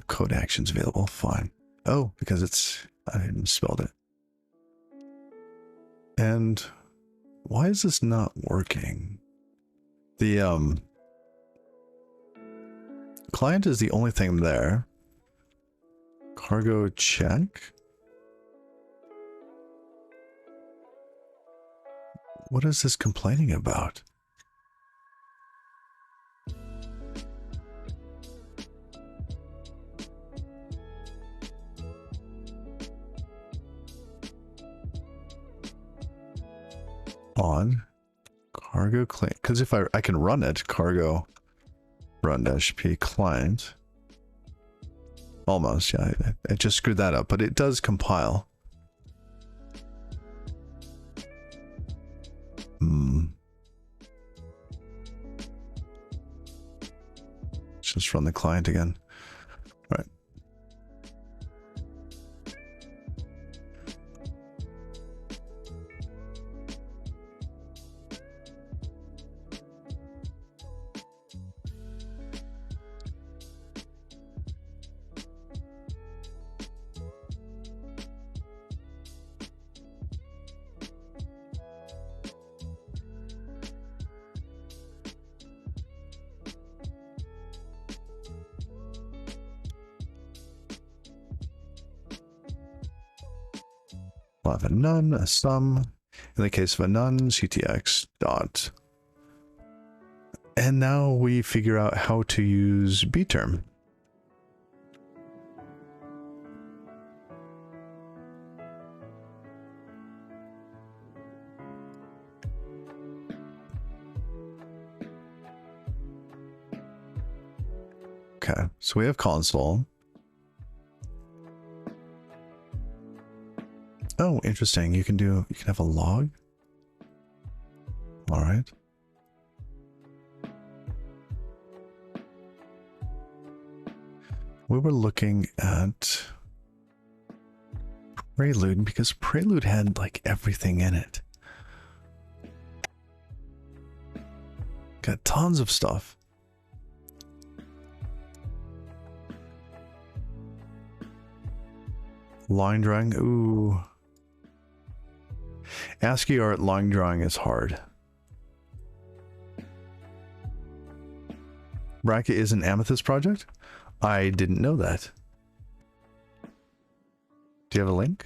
code actions available. Fine. Oh, because it's, I misspelled it. And why is this not working? The client is the only thing there. Cargo check. What is this complaining about? On cargo claim, because if I can run it, cargo run-p client. Almost, yeah, I just screwed that up, but it does compile. Just run the client again. All right. We'll have a none, a sum. In the case of a none, ctx dot. And now we figure out how to use bterm. Okay, so we have console. Oh, interesting. You can have a log. All right. We were looking at Prelude because Prelude had like everything in it. Got tons of stuff. Line drawing, ooh. ASCII art line drawing is hard. Bracket is an Amethyst project? I didn't know that. Do you have a link?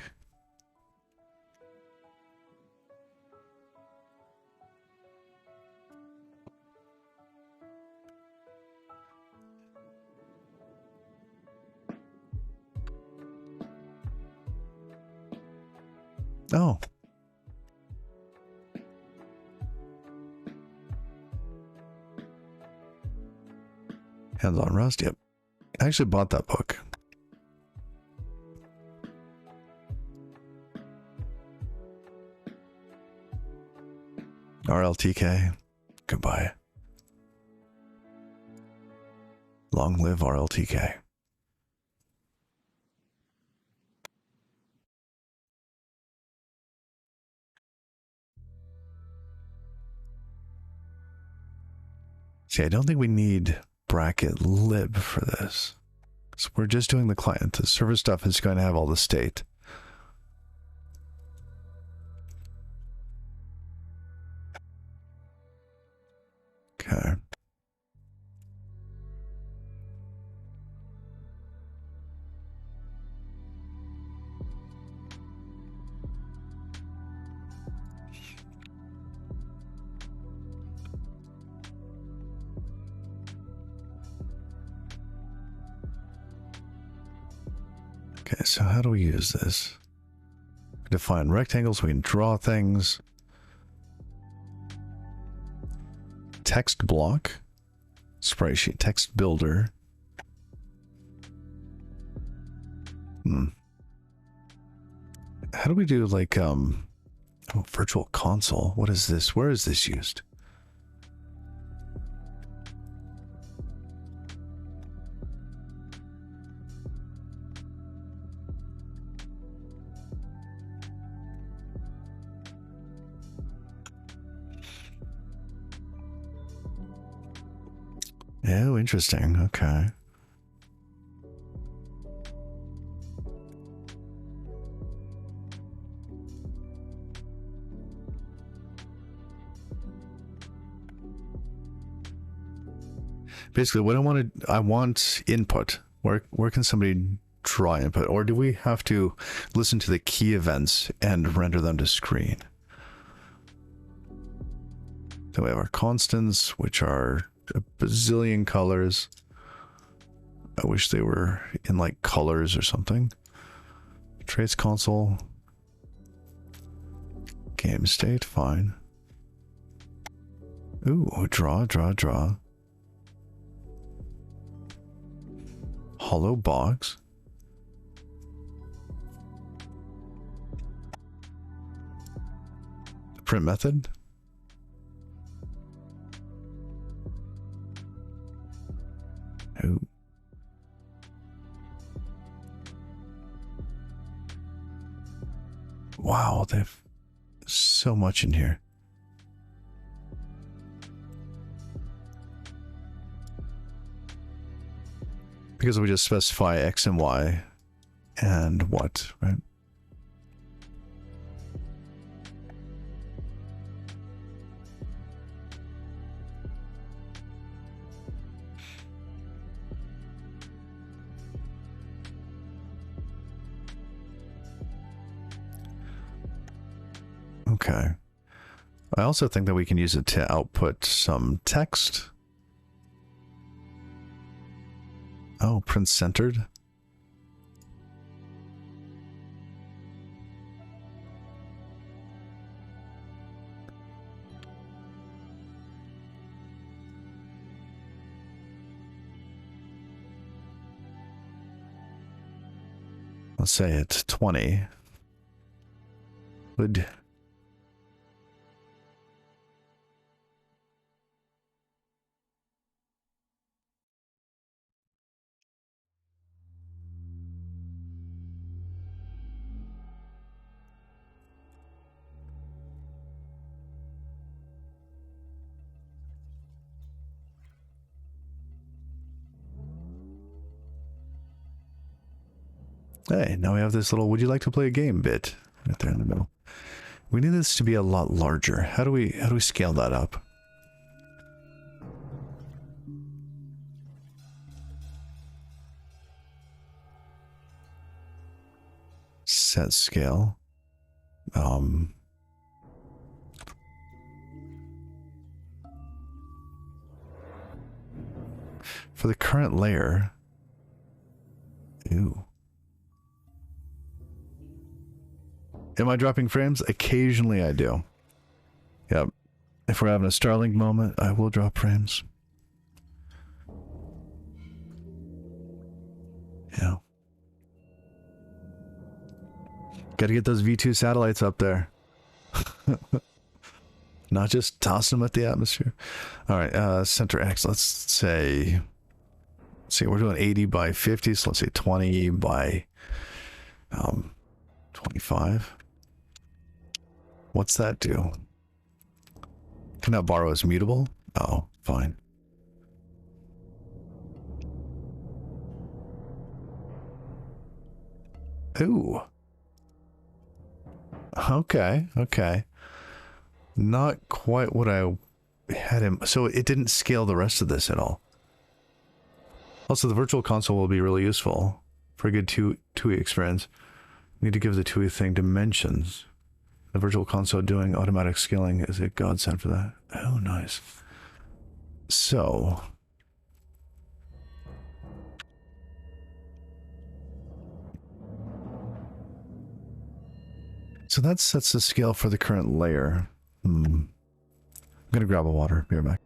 Oh. Hands on Rust, yep. I actually bought that book. RLTK, goodbye. Long live RLTK. See, I don't think we need bracket lib for this. So we're just doing the client. The server stuff is going to have all the state. Okay. Okay, so how do we use this? Define rectangles, we can draw things. Text block, sprite sheet, text builder. How do we do like oh, virtual console? What is this? Where is this used? Oh, interesting. Okay. Basically, what I want input. Where can somebody draw input, or do we have to listen to the key events and render them to screen? So we have our constants, which are a bazillion colors. I wish they were in like colors or something. Trace console. Game state, fine. Ooh, draw. Hollow box. Print method. Ooh. Wow, they've so much in here. Because we just specify X and Y and what, right? Okay. I also think that we can use it to output some text. Oh, print centered. Let's say it's 20. Would Hey, now we have this little would you like to play a game bit right there in the middle. We need this to be a lot larger. How do we scale that up? Set scale. For the current layer. Ew. Am I dropping frames? Occasionally I do. Yep. If we're having a Starlink moment, I will drop frames. Yeah. Gotta get those V2 satellites up there. Not just tossing them at the atmosphere. Alright, center X, let's say... Let's see, we're doing 80 by 50, so let's say 20 by... 25. What's that do? Cannot borrow is mutable? Oh, fine. Ooh. Okay, okay. Not quite what I had him. So it didn't scale the rest of this at all. Also, the virtual console will be really useful for a good TUI experience. Need to give the TUI thing dimensions. The virtual console doing automatic scaling is a godsend for that. Oh, nice. So... So that sets the scale for the current layer. I'm gonna grab a water. Be right back.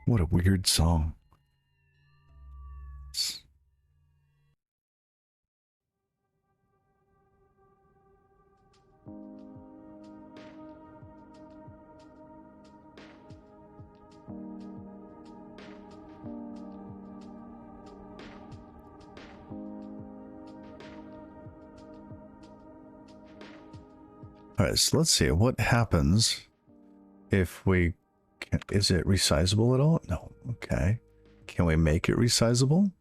What a weird song. All right, so let's see what happens if we can. Is it resizable at all? No. Okay. Can we make it resizable?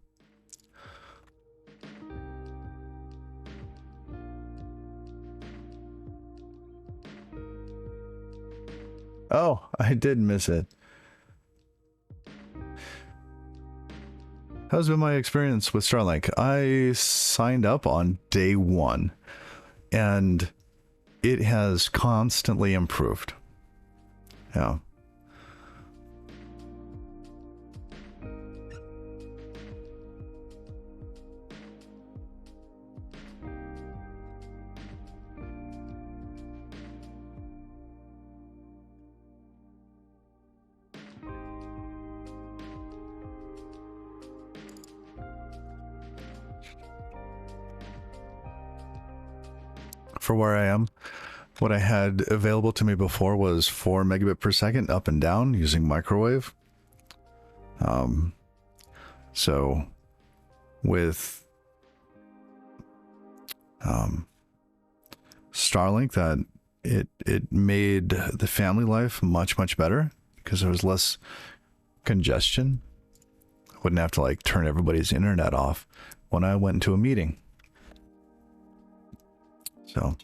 Oh, I did miss it. How's been my experience with Starlink? I signed up on day one, and it has constantly improved. Yeah. For where I am, what I had available to me before was 4 megabit per second up and down using microwave. So with Starlink, that it made the family life much better because there was less congestion. I wouldn't have to like turn everybody's internet off when I went into a meeting. So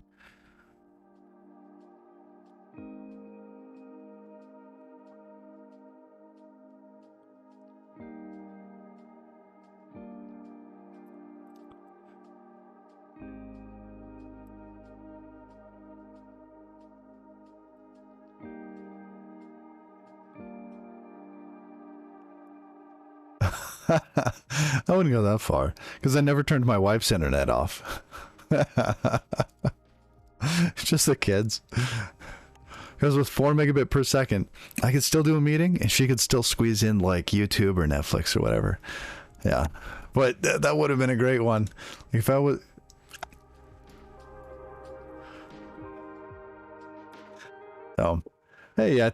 I wouldn't go that far because I never turned my wife's internet off. Just the kids. Because with 4 megabit per second, I could still do a meeting and she could still squeeze in like YouTube or Netflix or whatever. Yeah. But that would have been a great one. If I was... Oh. Hey, yeah,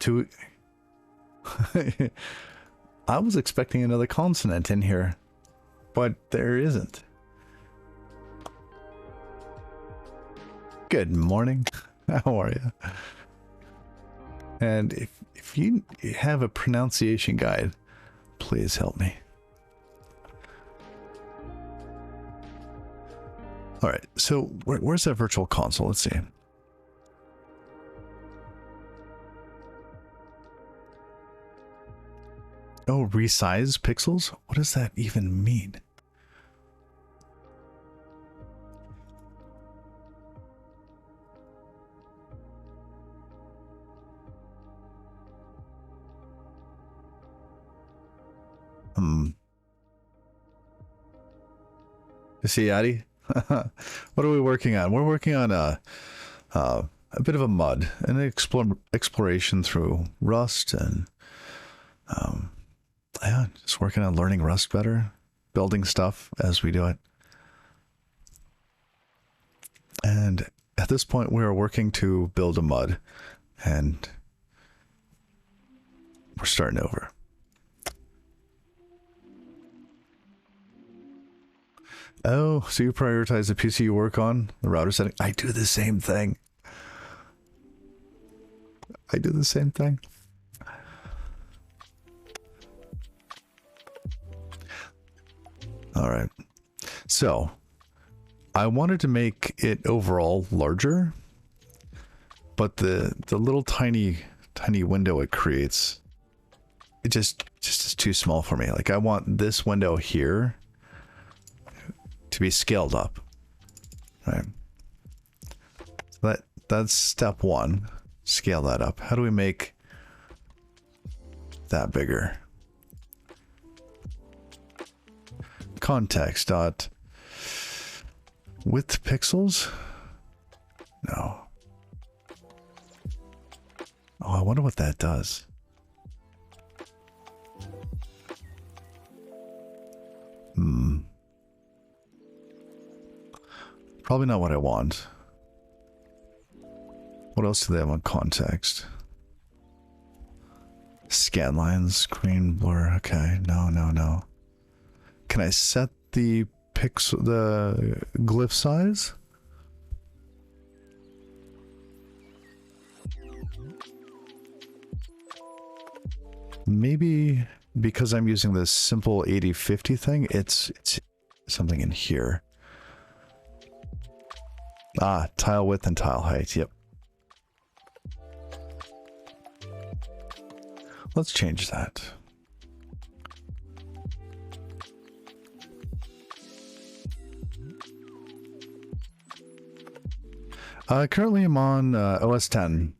I was expecting another consonant in here, but there isn't. Good morning. How are you? And if you have a pronunciation guide, please help me. All right, so where's that virtual console? Let's see. Oh, resize pixels? What does that even mean? You see, Addy? What are we working on? We're working on a bit of a mud, an exploration through Rust, and yeah, just working on learning Rust better, building stuff as we do it. And at this point, we are working to build a mud, and we're starting over. Oh, so you prioritize the PC you work on, the router setting? I do the same thing. I do the same thing. All right. So I wanted to make it overall larger, but the little tiny window it creates, it just is too small for me. Like I want this window here to be scaled up, right? That's step one. Scale that up. How do we make that bigger? Context dot width pixels. No. Oh, I wonder what that does. Probably not what I want. What else do they have on context? Scan lines, screen blur. Okay, no. Can I set the glyph size? Maybe because I'm using this simple 80-50 thing, it's something in here. Ah, tile width and tile height. Yep. Let's change that. Currently I'm on OS 10.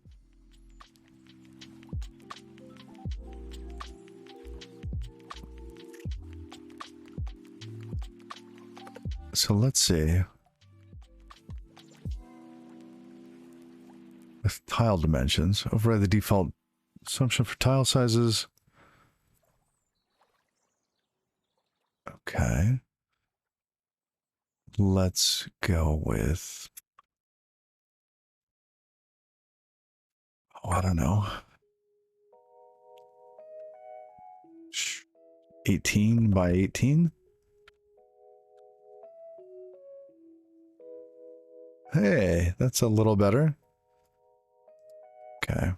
So let's see. With tile dimensions, override the default assumption for tile sizes. Okay. Let's go with, oh, I don't know. 18 by 18. Hey, that's a little better. Okay.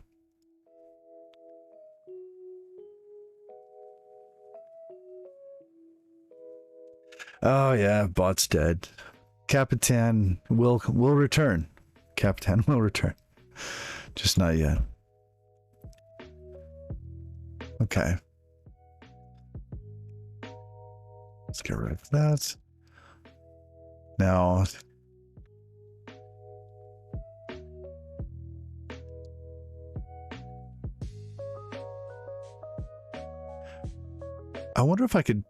Oh yeah, bot's dead. Capitan will return. Capitan will return. Just not yet. Okay. Let's get rid of that. Now, I wonder if I could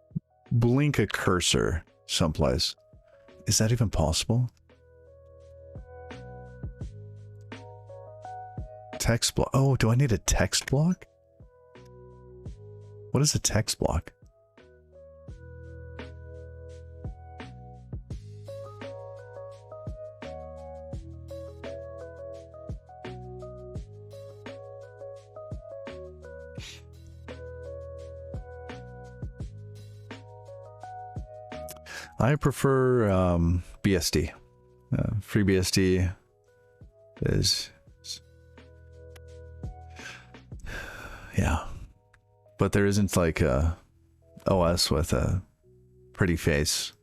blink a cursor someplace. Is that even possible? Text block. Oh, do I need a text block? What is a text block? I prefer BSD. FreeBSD is, yeah, but there isn't like a OS with a pretty face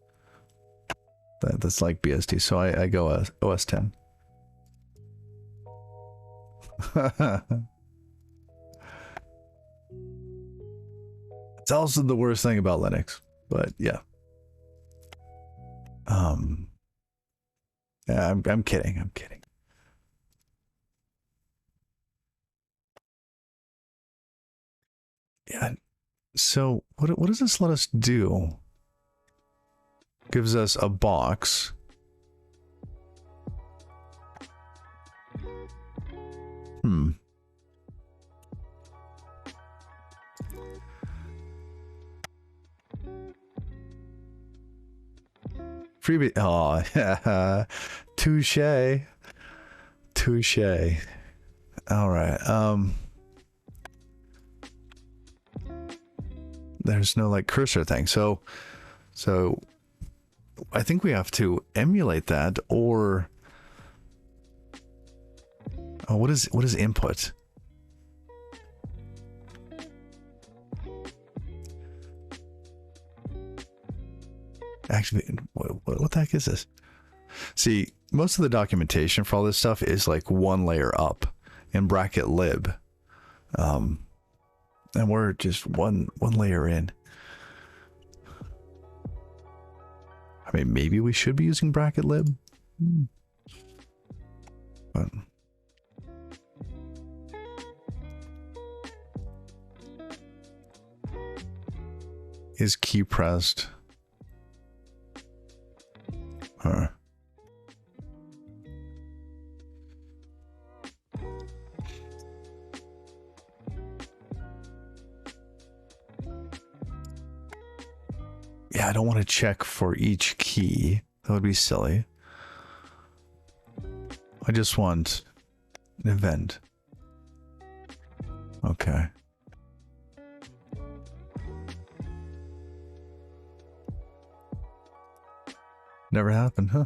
that's like BSD, so I go OS 10. It's also the worst thing about Linux, but yeah. Yeah, I'm kidding. I'm kidding. Yeah. So what does this let us do? Gives us a box. Freebie. Oh, yeah. Touche. Touche. All right. There's no like cursor thing. So I think we have to emulate that, or oh, what is input? Actually, what the heck is this? See, most of the documentation for all this stuff is like one layer up in bracket lib. And we're just one layer in. I mean, maybe we should be using bracket lib. But is key pressed? Huh. Yeah, I don't want to check for each key. That would be silly. I just want an event. Okay. Never happened, huh?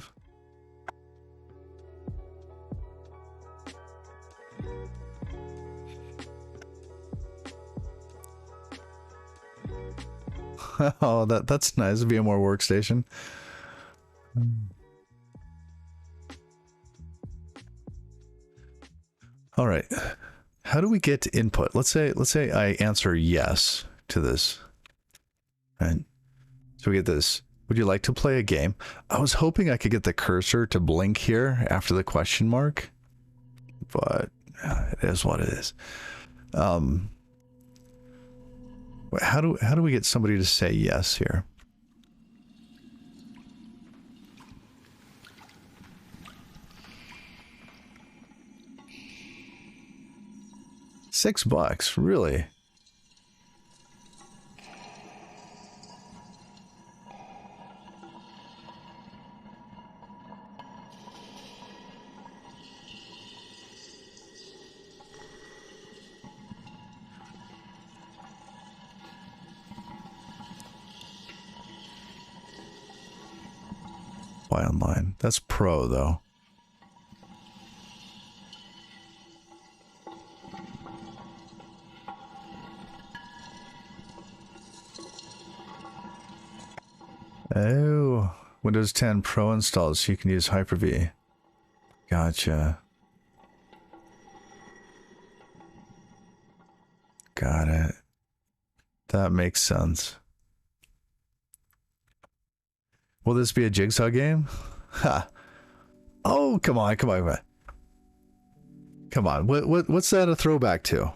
Oh, that's nice. VMware Workstation. All right. How do we get input? Let's say I answer yes to this. Right? So we get this. Would you like to play a game? I was hoping I could get the cursor to blink here after the question mark, but it is what it is. How do we get somebody to say yes here? $6, really? Buy online. That's pro though. Oh, Windows 10 Pro installed so you can use Hyper-V. Gotcha. Got it. That makes sense. Will this be a Jigsaw game? Ha. Oh, come on, come on, come on. Come on. What's that a throwback to?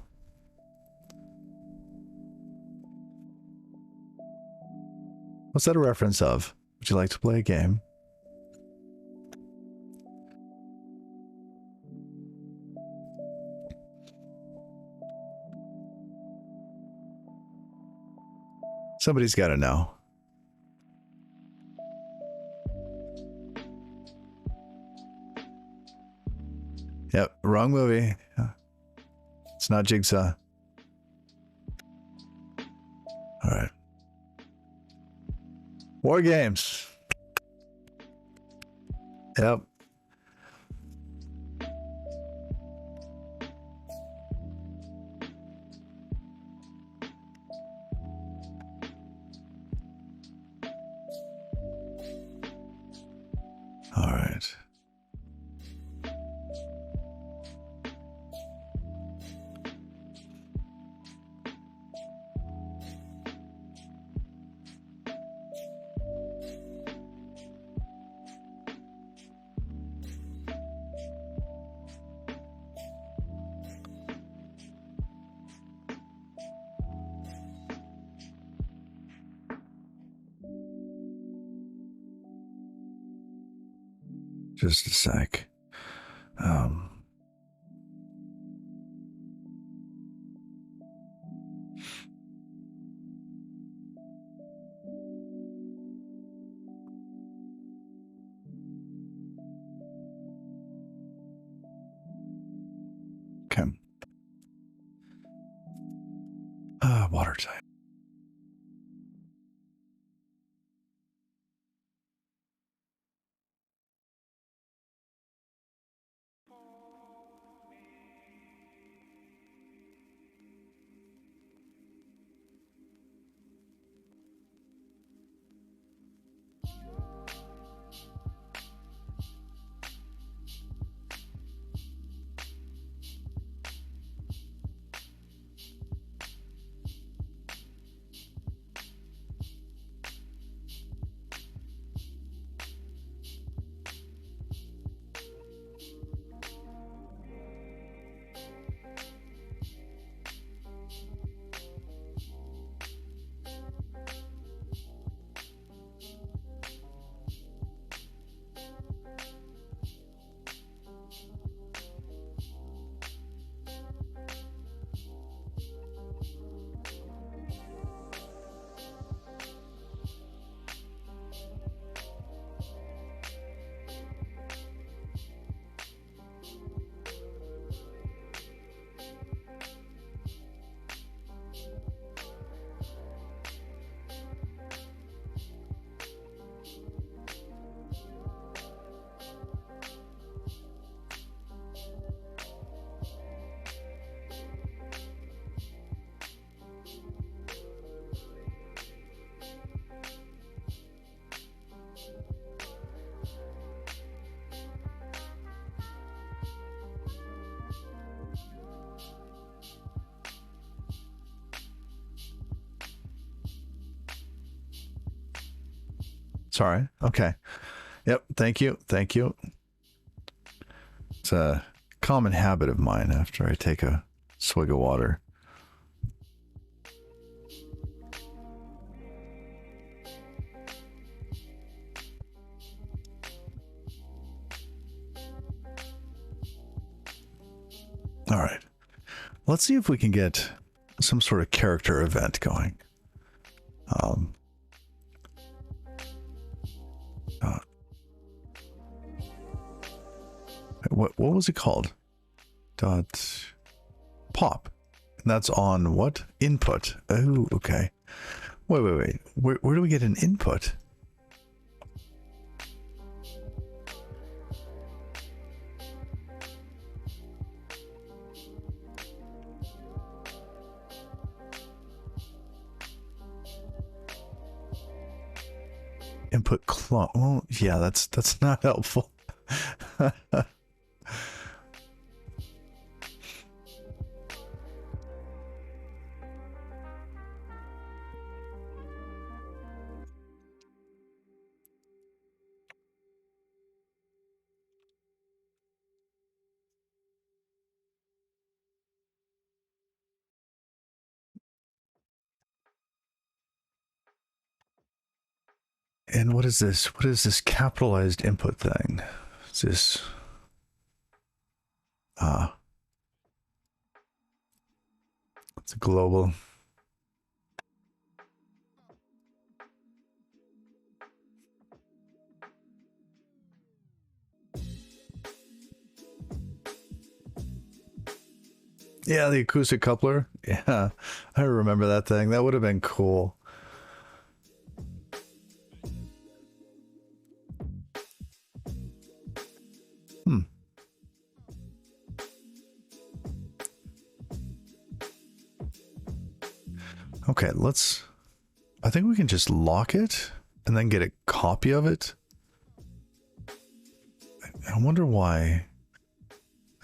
What's that a reference of? Would you like to play a game? Somebody's got to know. Yep, wrong movie. It's not Jigsaw. All right. War games. Yep. All right. Just a sec. Okay. Watertight. Sorry. Okay. Yep. Thank you. Thank you. It's a common habit of mine after I take a swig of water. All right. Let's see if we can get some sort of character event going. Uh, what was it called? Dot pop. And that's on what? Input. Oh, okay. Wait. Where do we get an input? Input clone. Oh, yeah, that's not helpful. And what is this? What is this capitalized input thing? Is this it's a global. Yeah, the acoustic coupler. Yeah, I remember that thing. That would have been cool. Okay, I think we can just lock it and then get a copy of it. I wonder why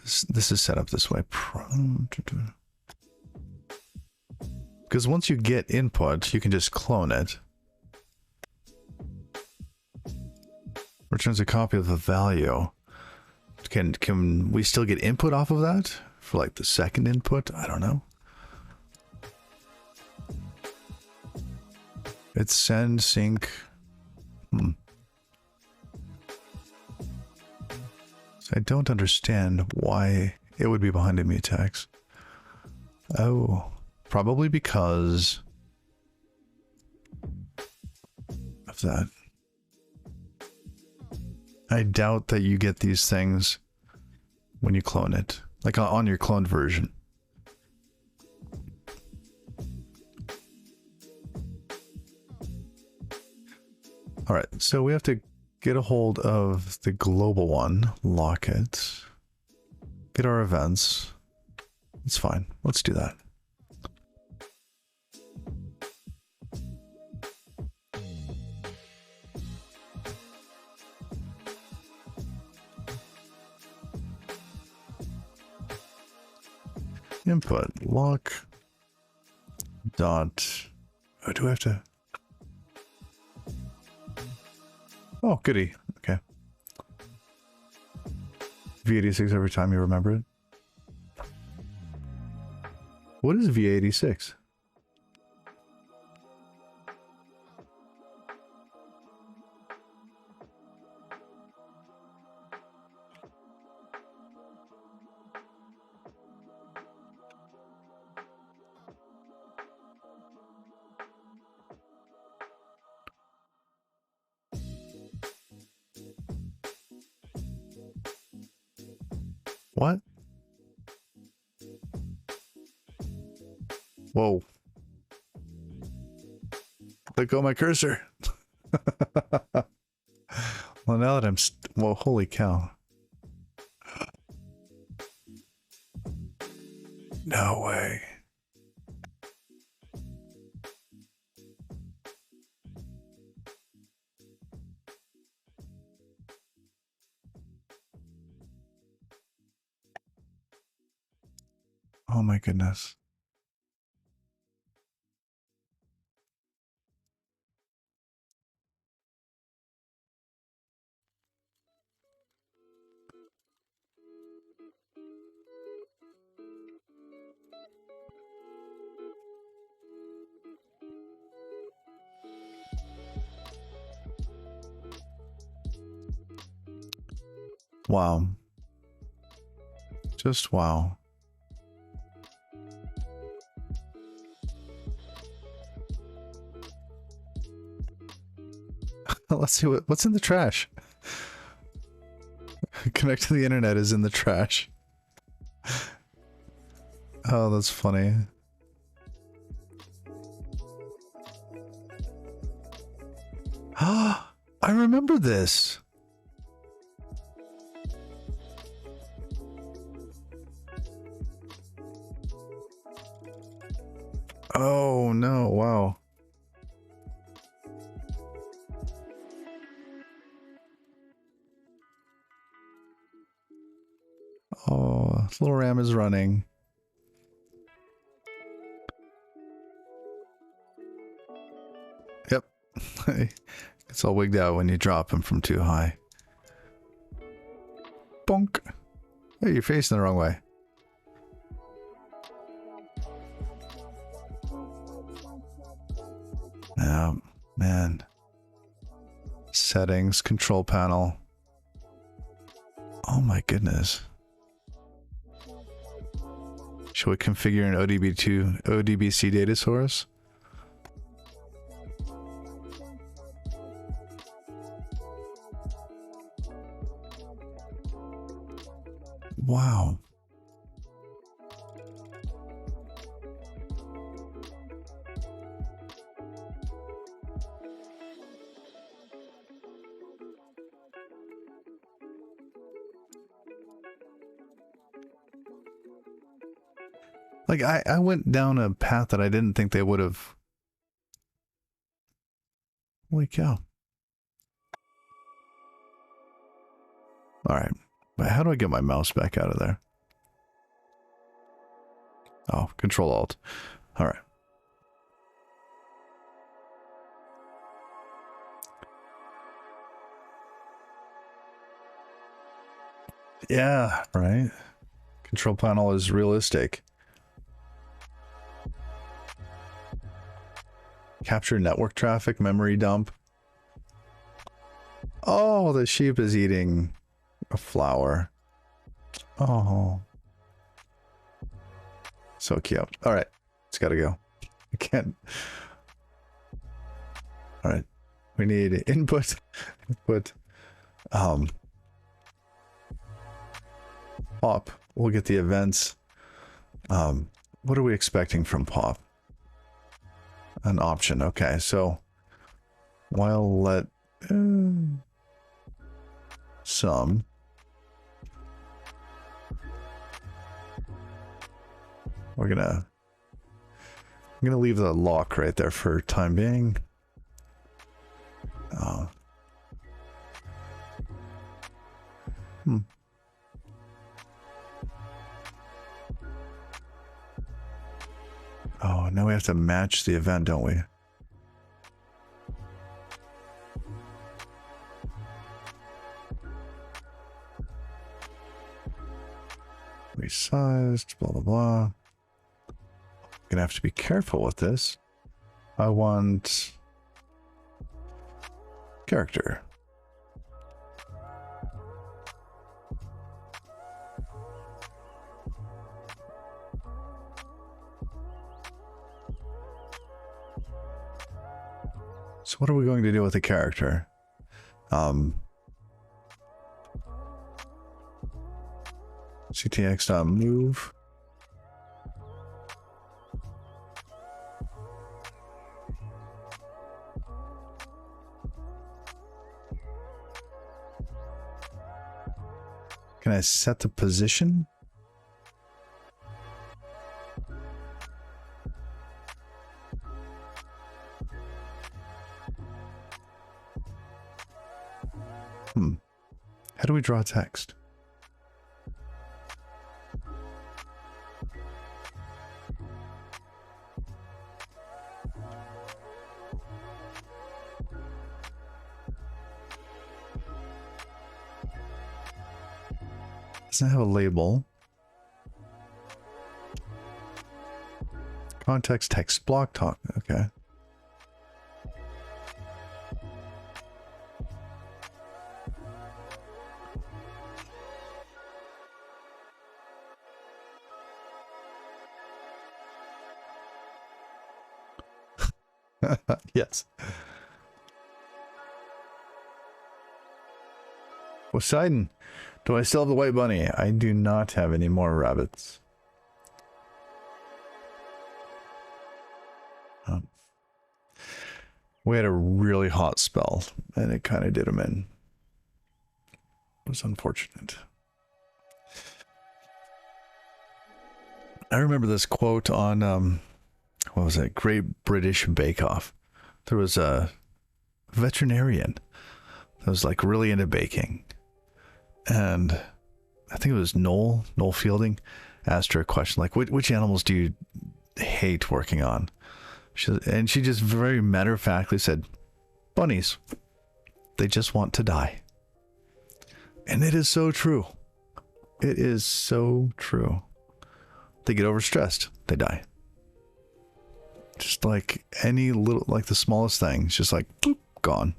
this is set up this way. Because once you get input, you can just clone it. Returns a copy of the value. Can we still get input off of that for like the second input? I don't know. It's send sync. So I don't understand why it would be behind a mutex. Oh, probably because of that. I doubt that you get these things when you clone it, like on your cloned version. All right, so we have to get a hold of the global one, lock it, get our events. It's fine. Let's do that. Input lock dot. Oh, do I have to? Oh, goody. Okay. V86 every time you remember it. What is V86? What? Whoa. Let go of my cursor. Well, now that I'm... Well, holy cow. No way. Oh my goodness. Wow. Just wow. Let's see what's in the trash. Connect to the internet is in the trash. Oh, that's funny. Ah, I remember this. Oh no, wow. Oh, little ram is running. Yep. It's all wigged out when you drop him from too high. Bonk. Hey, you're facing the wrong way. Oh, man. Settings, control panel. Oh my goodness. Should we configure an ODBC data source? Wow. Like, I went down a path that I didn't think they would have. Holy cow. Alright. But how do I get my mouse back out of there? Oh, Control Alt. Alright. Yeah, right. Control panel is realistic. Capture network traffic, memory dump. Oh, the sheep is eating a flower. Oh. So cute. Alright. It's gotta go. I can't. Alright. We need input. Pop. We'll get the events. What are we expecting from Pop? An option. Okay, so while let some I'm gonna leave the lock right there for time being. Oh, now we have to match the event, don't we? Resized, blah, blah, blah. Gonna have to be careful with this. I want character. So what are we going to do with the character? CTX.move. Can I set the position? How do we draw text? Doesn't have a label. Context text block talk. Okay. Yes. Poseidon, do I still have the white bunny? I do not have any more rabbits. We had a really hot spell, and it kind of did them in. It was unfortunate. I remember this quote on, what was it? Great British Bake Off. There was a veterinarian that was like really into baking. And I think it was Noel Fielding asked her a question like, which animals do you hate working on? And she just very matter-of-factly said, bunnies. They just want to die. And it is so true. It is so true. They get overstressed. They die. Just like any little, like the smallest thing. It's just like, boop, gone.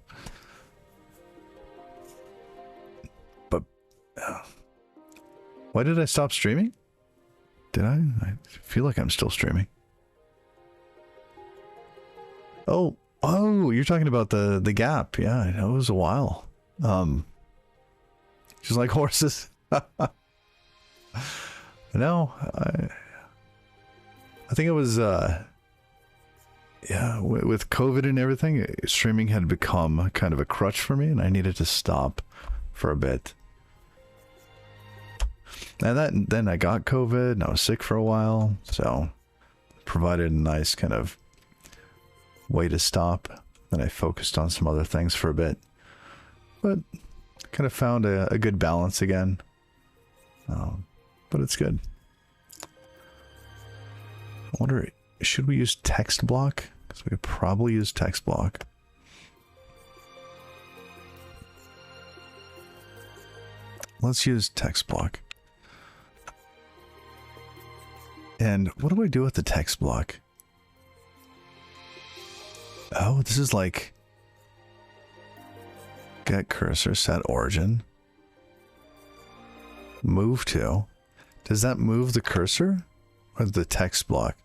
But why did I stop streaming? Did I? I feel like I'm still streaming. Oh, you're talking about the gap. Yeah, it was a while. Just like horses. No, I think it was, yeah, with COVID and everything, streaming had become kind of a crutch for me, and I needed to stop for a bit. And then I got COVID, and I was sick for a while, so provided a nice kind of way to stop. Then I focused on some other things for a bit, but kind of found a good balance again. But it's good. I wonder, should we use text block? Because we could probably use text block. Let's use text block. And what do I do with the text block? Oh, this is like get cursor, set origin, move to. Does that move the cursor or the text block?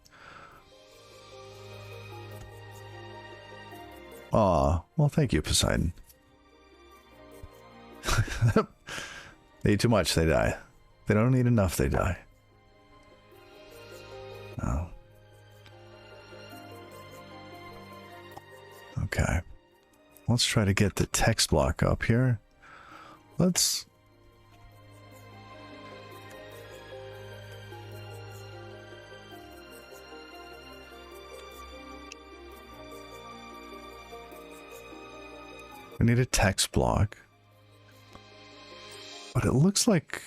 Aw, well, thank you, Poseidon. They eat too much, they die. They don't eat enough, they die. Oh. Okay. Let's try to get the text block up here. Let's... We need a text block. But it looks like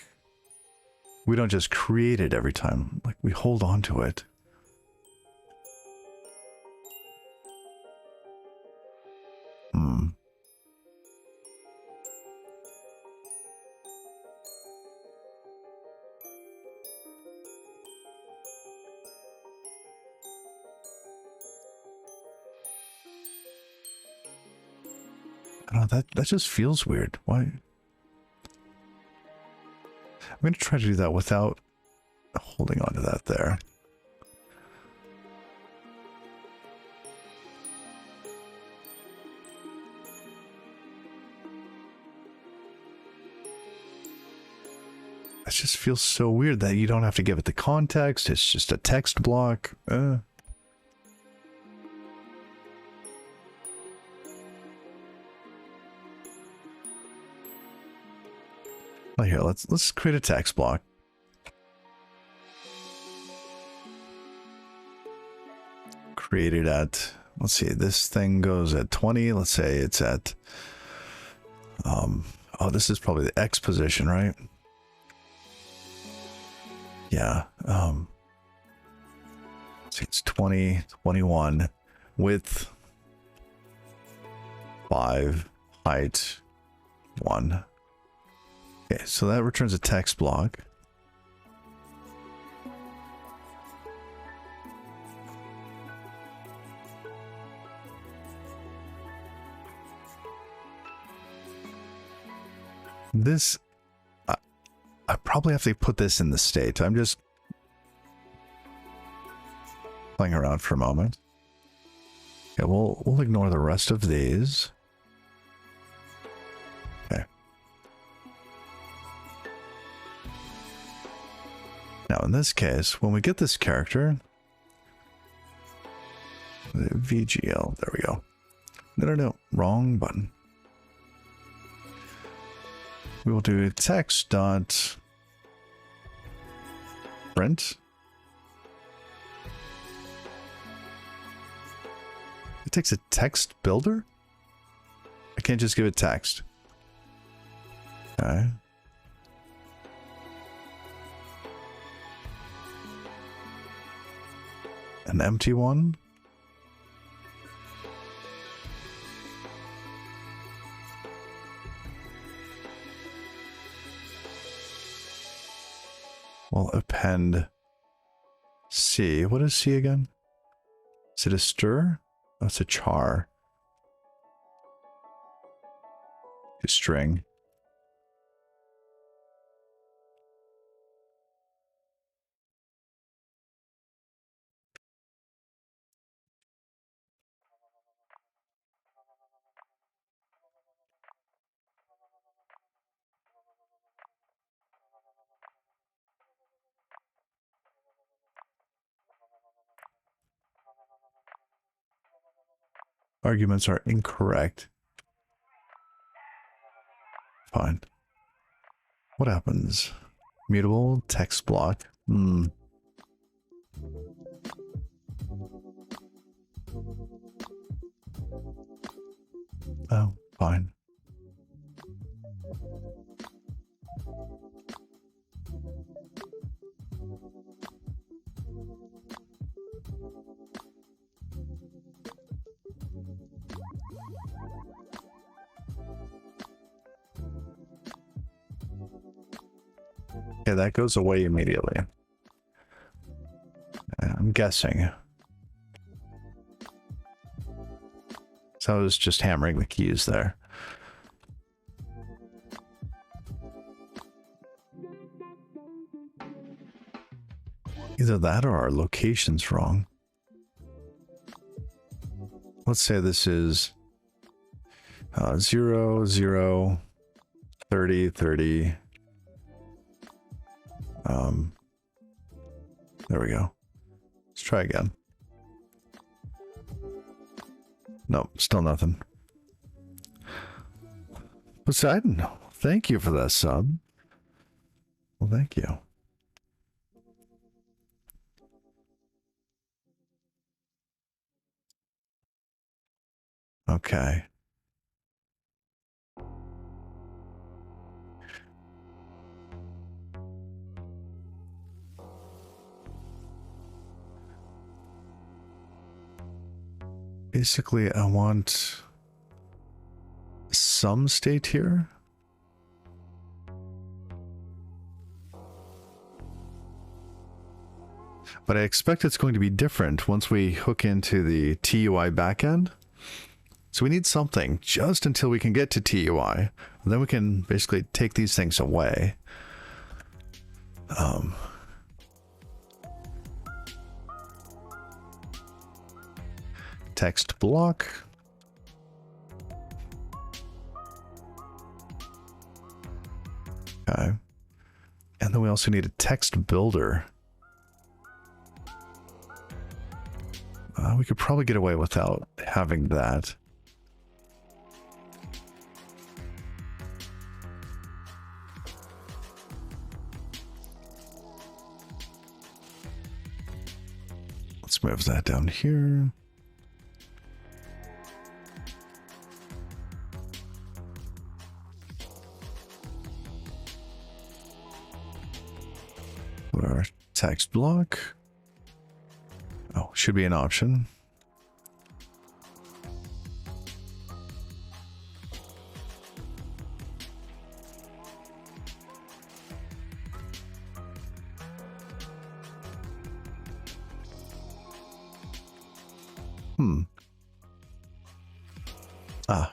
we don't just create it every time. Like, we hold on to it. I don't know, that just feels weird. Why? I'm going to try to do that without holding on to that there. It just feels so weird that you don't have to give it the context. It's just a text block. Well, here, let's create a text block. Create it at, let's see, this thing goes at 20. Let's say it's at, oh, this is probably the X position, right? Yeah. See, it's 20, 21, width 5, height 1. Okay, so that returns a text block. This, I probably have to put this in the state. I'm just playing around for a moment. Yeah, we'll ignore the rest of these. Okay. Now in this case, when we get this character, the VGL, there we go. No, wrong button. We will do text dot print. It takes a text builder? I can't just give it text. Okay. An empty one? We'll append C. What is C again? Is it a stir? Oh, it's a char. A string. Arguments are incorrect. Fine. What happens? Mutable text block. Oh, fine. Okay, that goes away immediately. I'm guessing. So I was just hammering the keys there. Either that or our location's wrong. Let's say this is 0, 0, 30, 30. There we go. Let's try again. Nope, still nothing. Poseidon, thank you for that sub. Well, thank you. Okay. Basically, I want some state here. But I expect it's going to be different once we hook into the TUI backend. So we need something just until we can get to TUI. And then we can basically take these things away. Text block. Okay. And then we also need a text builder. We could probably get away without having that. Let's move that down here. Our text block. Oh, should be an option.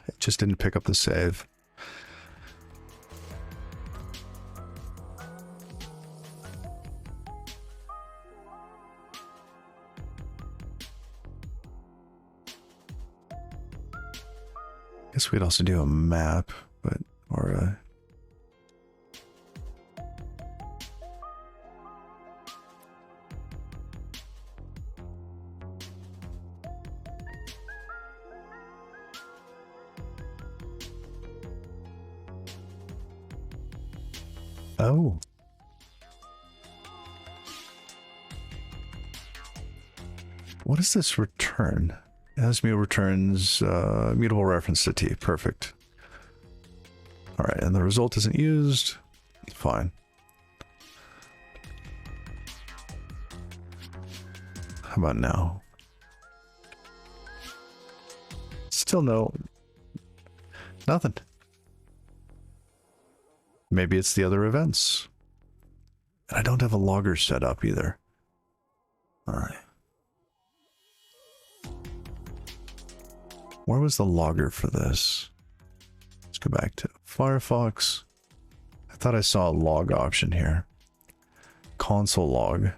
It just didn't pick up the save. Guess we could also do a map, but or a. Oh. What does this return? Asmu returns mutable reference to T. Perfect. All right, and the result isn't used. Fine. How about now? Still no. Nothing. Maybe it's the other events. And I don't have a logger set up either. All right. Where was the logger for this? Let's go back to Firefox. I thought I saw a log option here. Console log.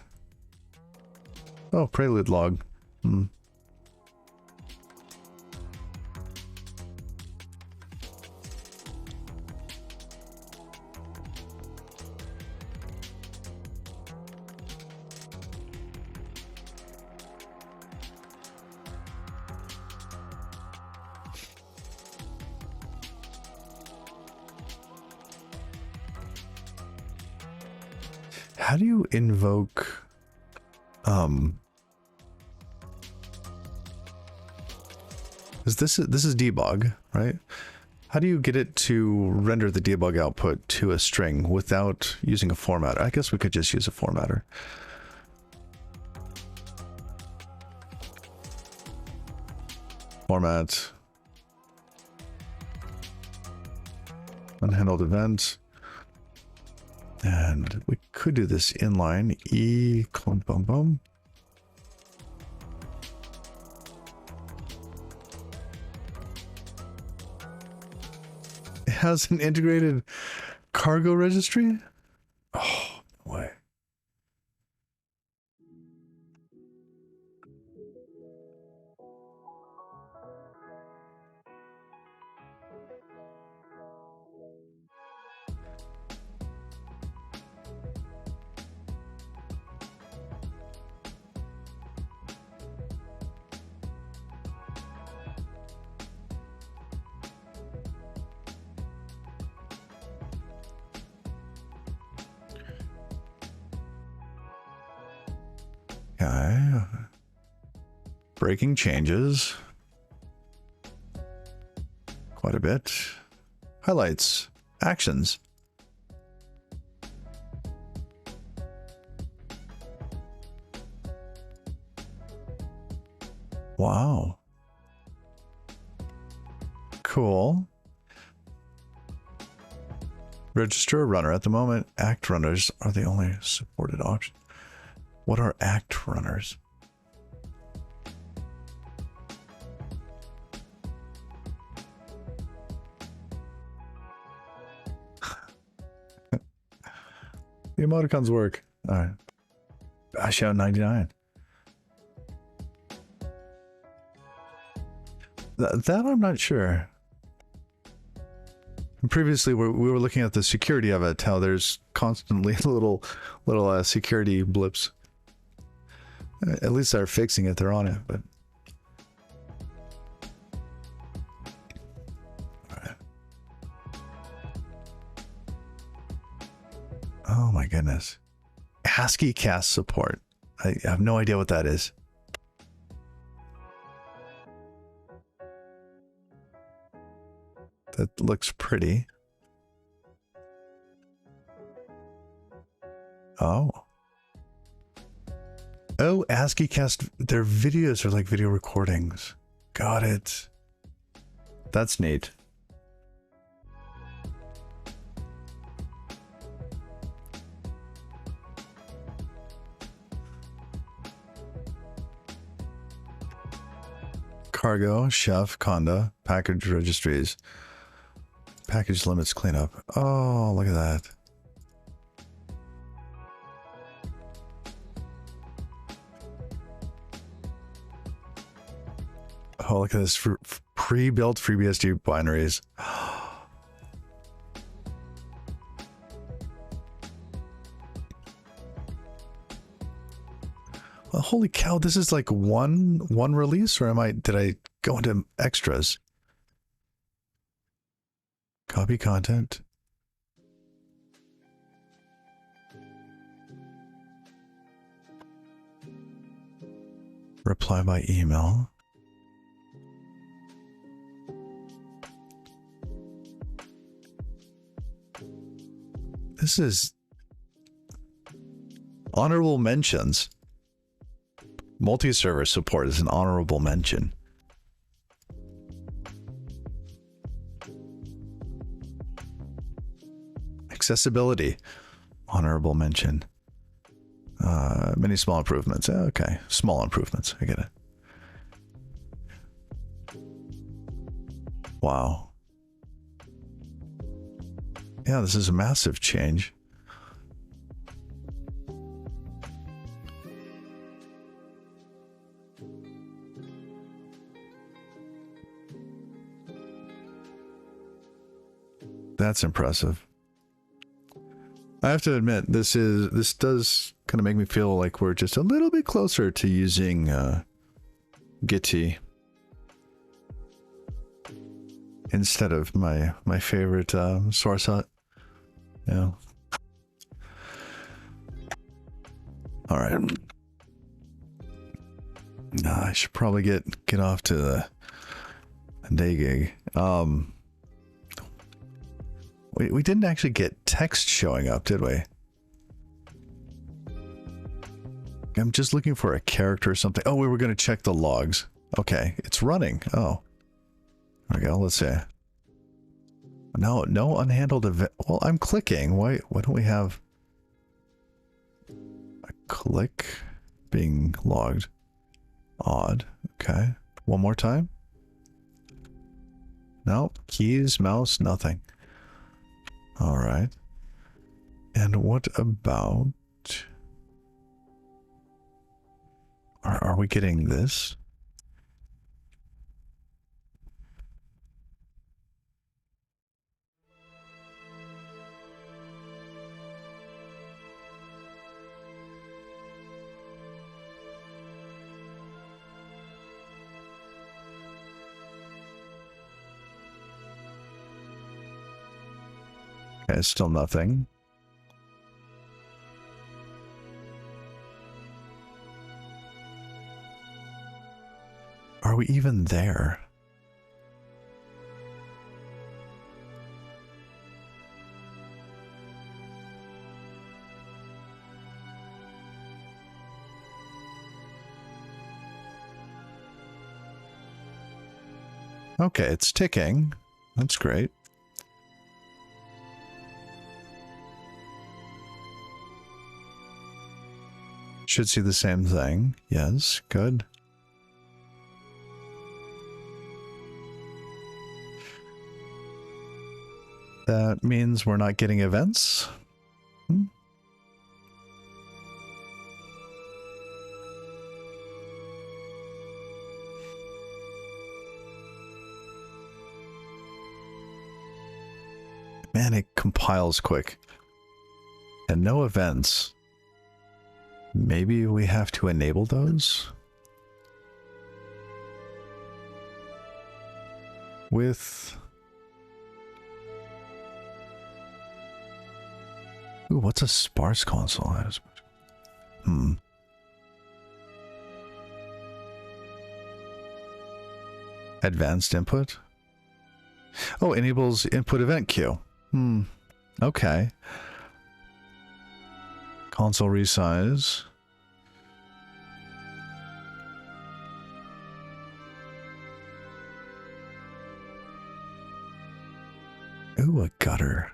Oh, prelude log. How do you invoke this is debug, right? How do you get it to render the debug output to a string without using a formatter? I guess we could just use a formatter. Format. Unhandled event. And we could do this inline e colon bum bum. It has an integrated cargo registry? Oh, no way. Okay. Breaking changes. Quite a bit. Highlights. Actions. Wow. Cool. Register a runner. At the moment, act runners are the only supported option. What are act runners? The emoticons work. All right. Bash out 99. That I'm not sure. And previously, we were looking at the security of it, how there's constantly little security blips. At least they're fixing it. They're on it, but. All right. Oh my goodness. ASCII cast support. I have no idea what that is. That looks pretty. Oh. Oh, ASCII cast. Their videos are like video recordings. Got it. That's neat. Cargo, chef, conda, package registries, package limits cleanup. Oh, look at that. Oh, look at this Pre-built FreeBSD binaries. Well, holy cow, this is like one release, or did I go into extras? Copy content. Reply by email. This is honorable mentions. Multi-server support is an honorable mention. Accessibility, honorable mention. Many small improvements. Okay, small improvements. I get it. Wow. Yeah, this is a massive change. That's impressive. I have to admit, this does kind of make me feel like we're just a little bit closer to using Git instead of my favorite source hut. Yeah. All right. I should probably get off to the day gig. We didn't actually get text showing up, did we? I'm just looking for a character or something. Oh, we were going to check the logs. Okay, it's running. Oh. There we go. Let's see. No unhandled event. Well, I'm clicking. Why don't we have a click being logged? Odd. Okay. One more time. No. Keys, mouse, nothing. All right. And what about... Are we getting this? Okay, still nothing. Are we even there? Okay, it's ticking. That's great. Should see the same thing. Yes, good. That means we're not getting events. Man, it compiles quick. And no events. Maybe we have to enable those? With... Ooh, what's a sparse console? Advanced input? Oh, enables input event queue. Okay. Console resize. Ooh, a gutter.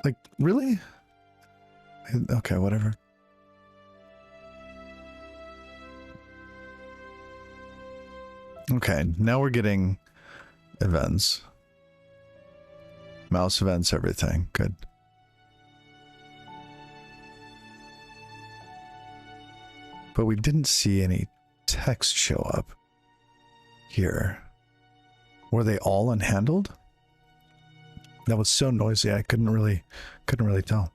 Like, really? Okay, whatever. Okay, now we're getting events. Mouse events, everything. Good. But we didn't see any text show up here. Were they all unhandled? That was so noisy I couldn't really tell.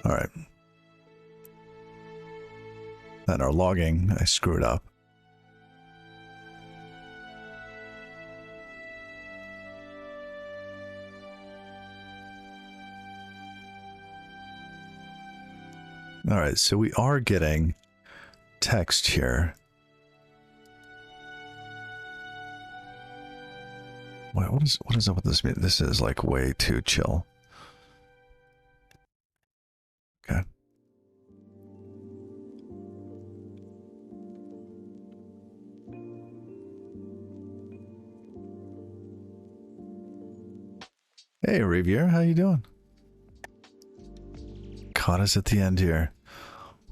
All right. And our logging, I screwed up. All right, so we are getting text here. Wait, what is up with this? This is like way too chill. Okay. Hey, Riviere, how you doing? Caught us at the end here.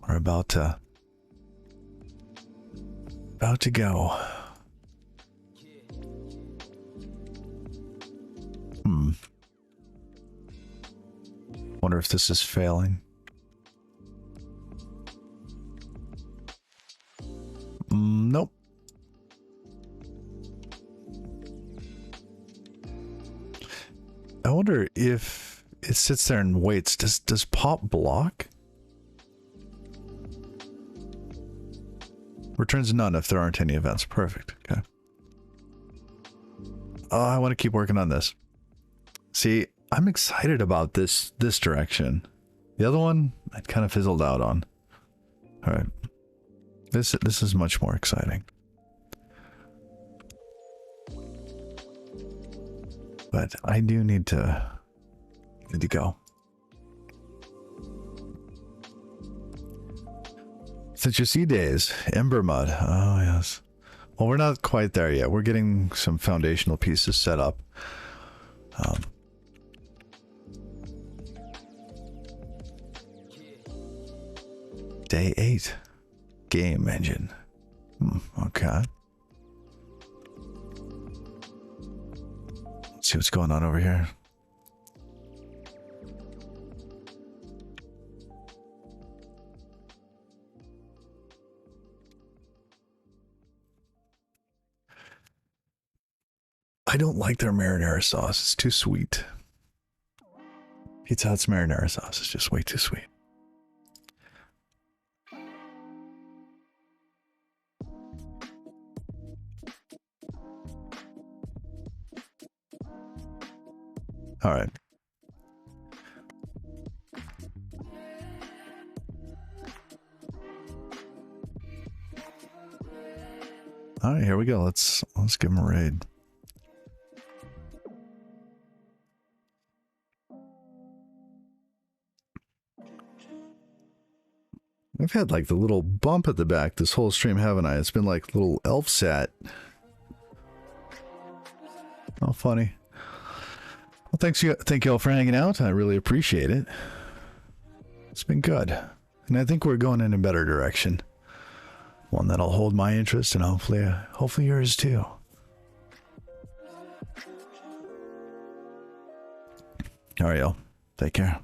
We're about to go. Wonder if this is failing. Nope. I wonder if it sits there and waits. Does pop block? Returns none if there aren't any events. Perfect. Okay. Oh, I want to keep working on this. See, I'm excited about this direction. The other one, I kind of fizzled out on. All right. This is much more exciting. But I do need to go. Citrusy days, Ember Mud. Oh yes. Well, we're not quite there yet. We're getting some foundational pieces set up. Day 8. Game engine. Okay. Let's see what's going on over here. I don't like their marinara sauce. It's too sweet. Pizza Hut's marinara sauce is just way too sweet. All right. All right, here we go. Let's give him a raid. I've had like the little bump at the back this whole stream, haven't I? It's been like little elf sat. Oh, funny. Well, thank you all for hanging out. I really appreciate it. It's been good. And I think we're going in a better direction. One that'll hold my interest and hopefully yours too. All right, y'all. Take care.